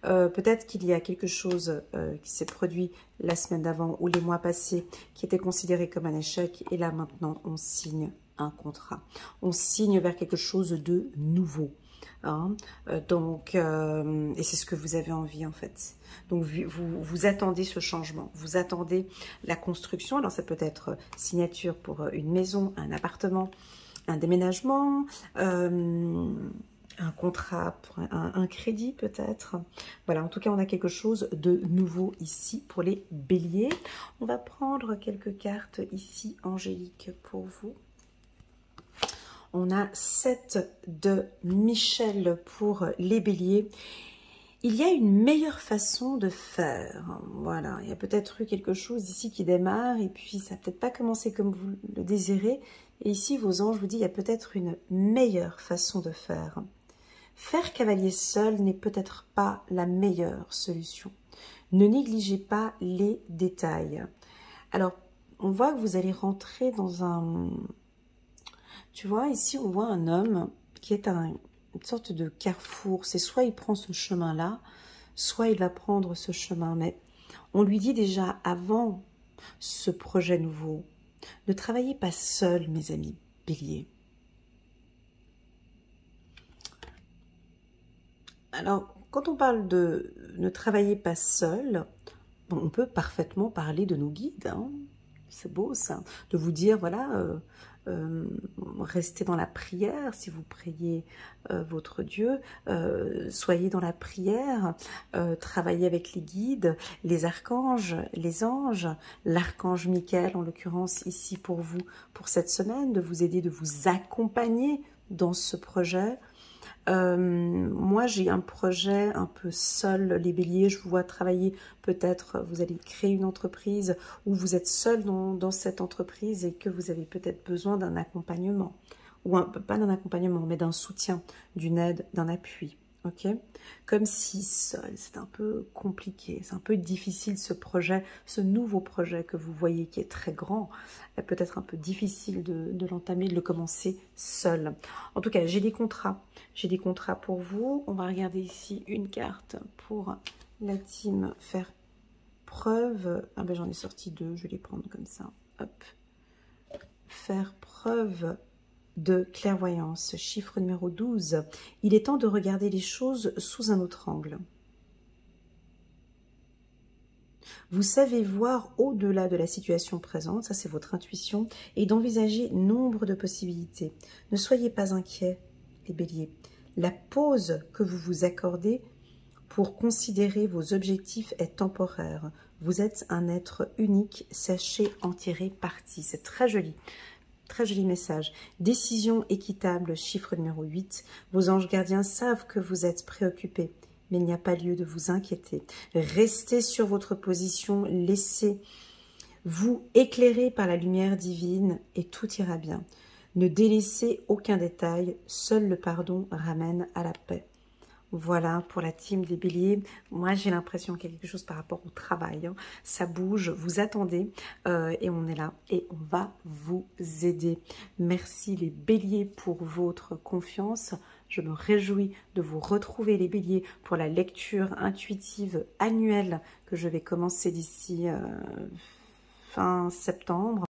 Peut-être qu'il y a quelque chose qui s'est produit la semaine d'avant ou les mois passés qui était considéré comme un échec et là maintenant on signe un contrat. On signe vers quelque chose de nouveau. Hein. Donc, et c'est ce que vous avez envie en fait. Donc, vous attendez ce changement, vous attendez la construction. Alors, ça peut être signature pour une maison, un appartement, un déménagement, un contrat, pour un crédit peut-être. Voilà, en tout cas, on a quelque chose de nouveau ici pour les béliers. On va prendre quelques cartes ici angéliques pour vous. On a 7 de Michel pour les béliers. Il y a une meilleure façon de faire. Voilà, il y a peut-être eu quelque chose ici qui démarre et puis ça n'a peut-être pas commencé comme vous le désirez. Et ici, vos anges vous disent qu'il y a peut-être une meilleure façon de faire. Faire cavalier seul n'est peut-être pas la meilleure solution. Ne négligez pas les détails. Alors, on voit que vous allez rentrer dans un... Tu vois, ici, on voit un homme qui est à une sorte de carrefour. C'est soit il prend ce chemin-là, soit il va prendre ce chemin. Mais on lui dit déjà avant ce projet nouveau, ne travaillez pas seul, mes amis béliers. Alors, quand on parle de ne travaillez pas seul, bon, on peut parfaitement parler de nos guides. Hein. C'est beau ça, de vous dire, voilà, restez dans la prière si vous priez votre Dieu, soyez dans la prière, travaillez avec les guides, les archanges, les anges, l'archange Michael en l'occurrence ici pour vous, pour cette semaine, de vous aider, de vous accompagner dans ce projet. Moi, j'ai un projet un peu seul, les béliers, je vous vois travailler, peut-être vous allez créer une entreprise ou vous êtes seul dans cette entreprise et que vous avez peut-être besoin d'un accompagnement, ou pas d'un accompagnement, mais d'un soutien, d'une aide, d'un appui. Ok, comme si seul, c'est un peu compliqué, c'est un peu difficile ce projet, ce nouveau projet que vous voyez qui est très grand, peut-être un peu difficile de l'entamer, de le commencer seul. En tout cas, j'ai des contrats pour vous. On va regarder ici une carte pour la team faire preuve. Ah ben j'en ai sorti deux, je vais les prendre comme ça. Hop, faire preuve de clairvoyance, chiffre numéro 12. Il est temps de regarder les choses sous un autre angle. Vous savez voir au-delà de la situation présente, ça c'est votre intuition, et d'envisager nombre de possibilités. Ne soyez pas inquiets, les béliers. La pause que vous vous accordez pour considérer vos objectifs est temporaire. Vous êtes un être unique, sachez en tirer parti. C'est très joli. Très joli message. Décision équitable, chiffre numéro 8. Vos anges gardiens savent que vous êtes préoccupés, mais il n'y a pas lieu de vous inquiéter. Restez sur votre position, laissez-vous éclairer par la lumière divine et tout ira bien. Ne délaissez aucun détail, seul le pardon ramène à la paix. Voilà pour la team des béliers. Moi, j'ai l'impression qu'il y a quelque chose par rapport au travail. Hein. Ça bouge, vous attendez et on est là et on va vous aider. Merci les béliers pour votre confiance. Je me réjouis de vous retrouver les béliers pour la lecture intuitive annuelle que je vais commencer d'ici fin septembre.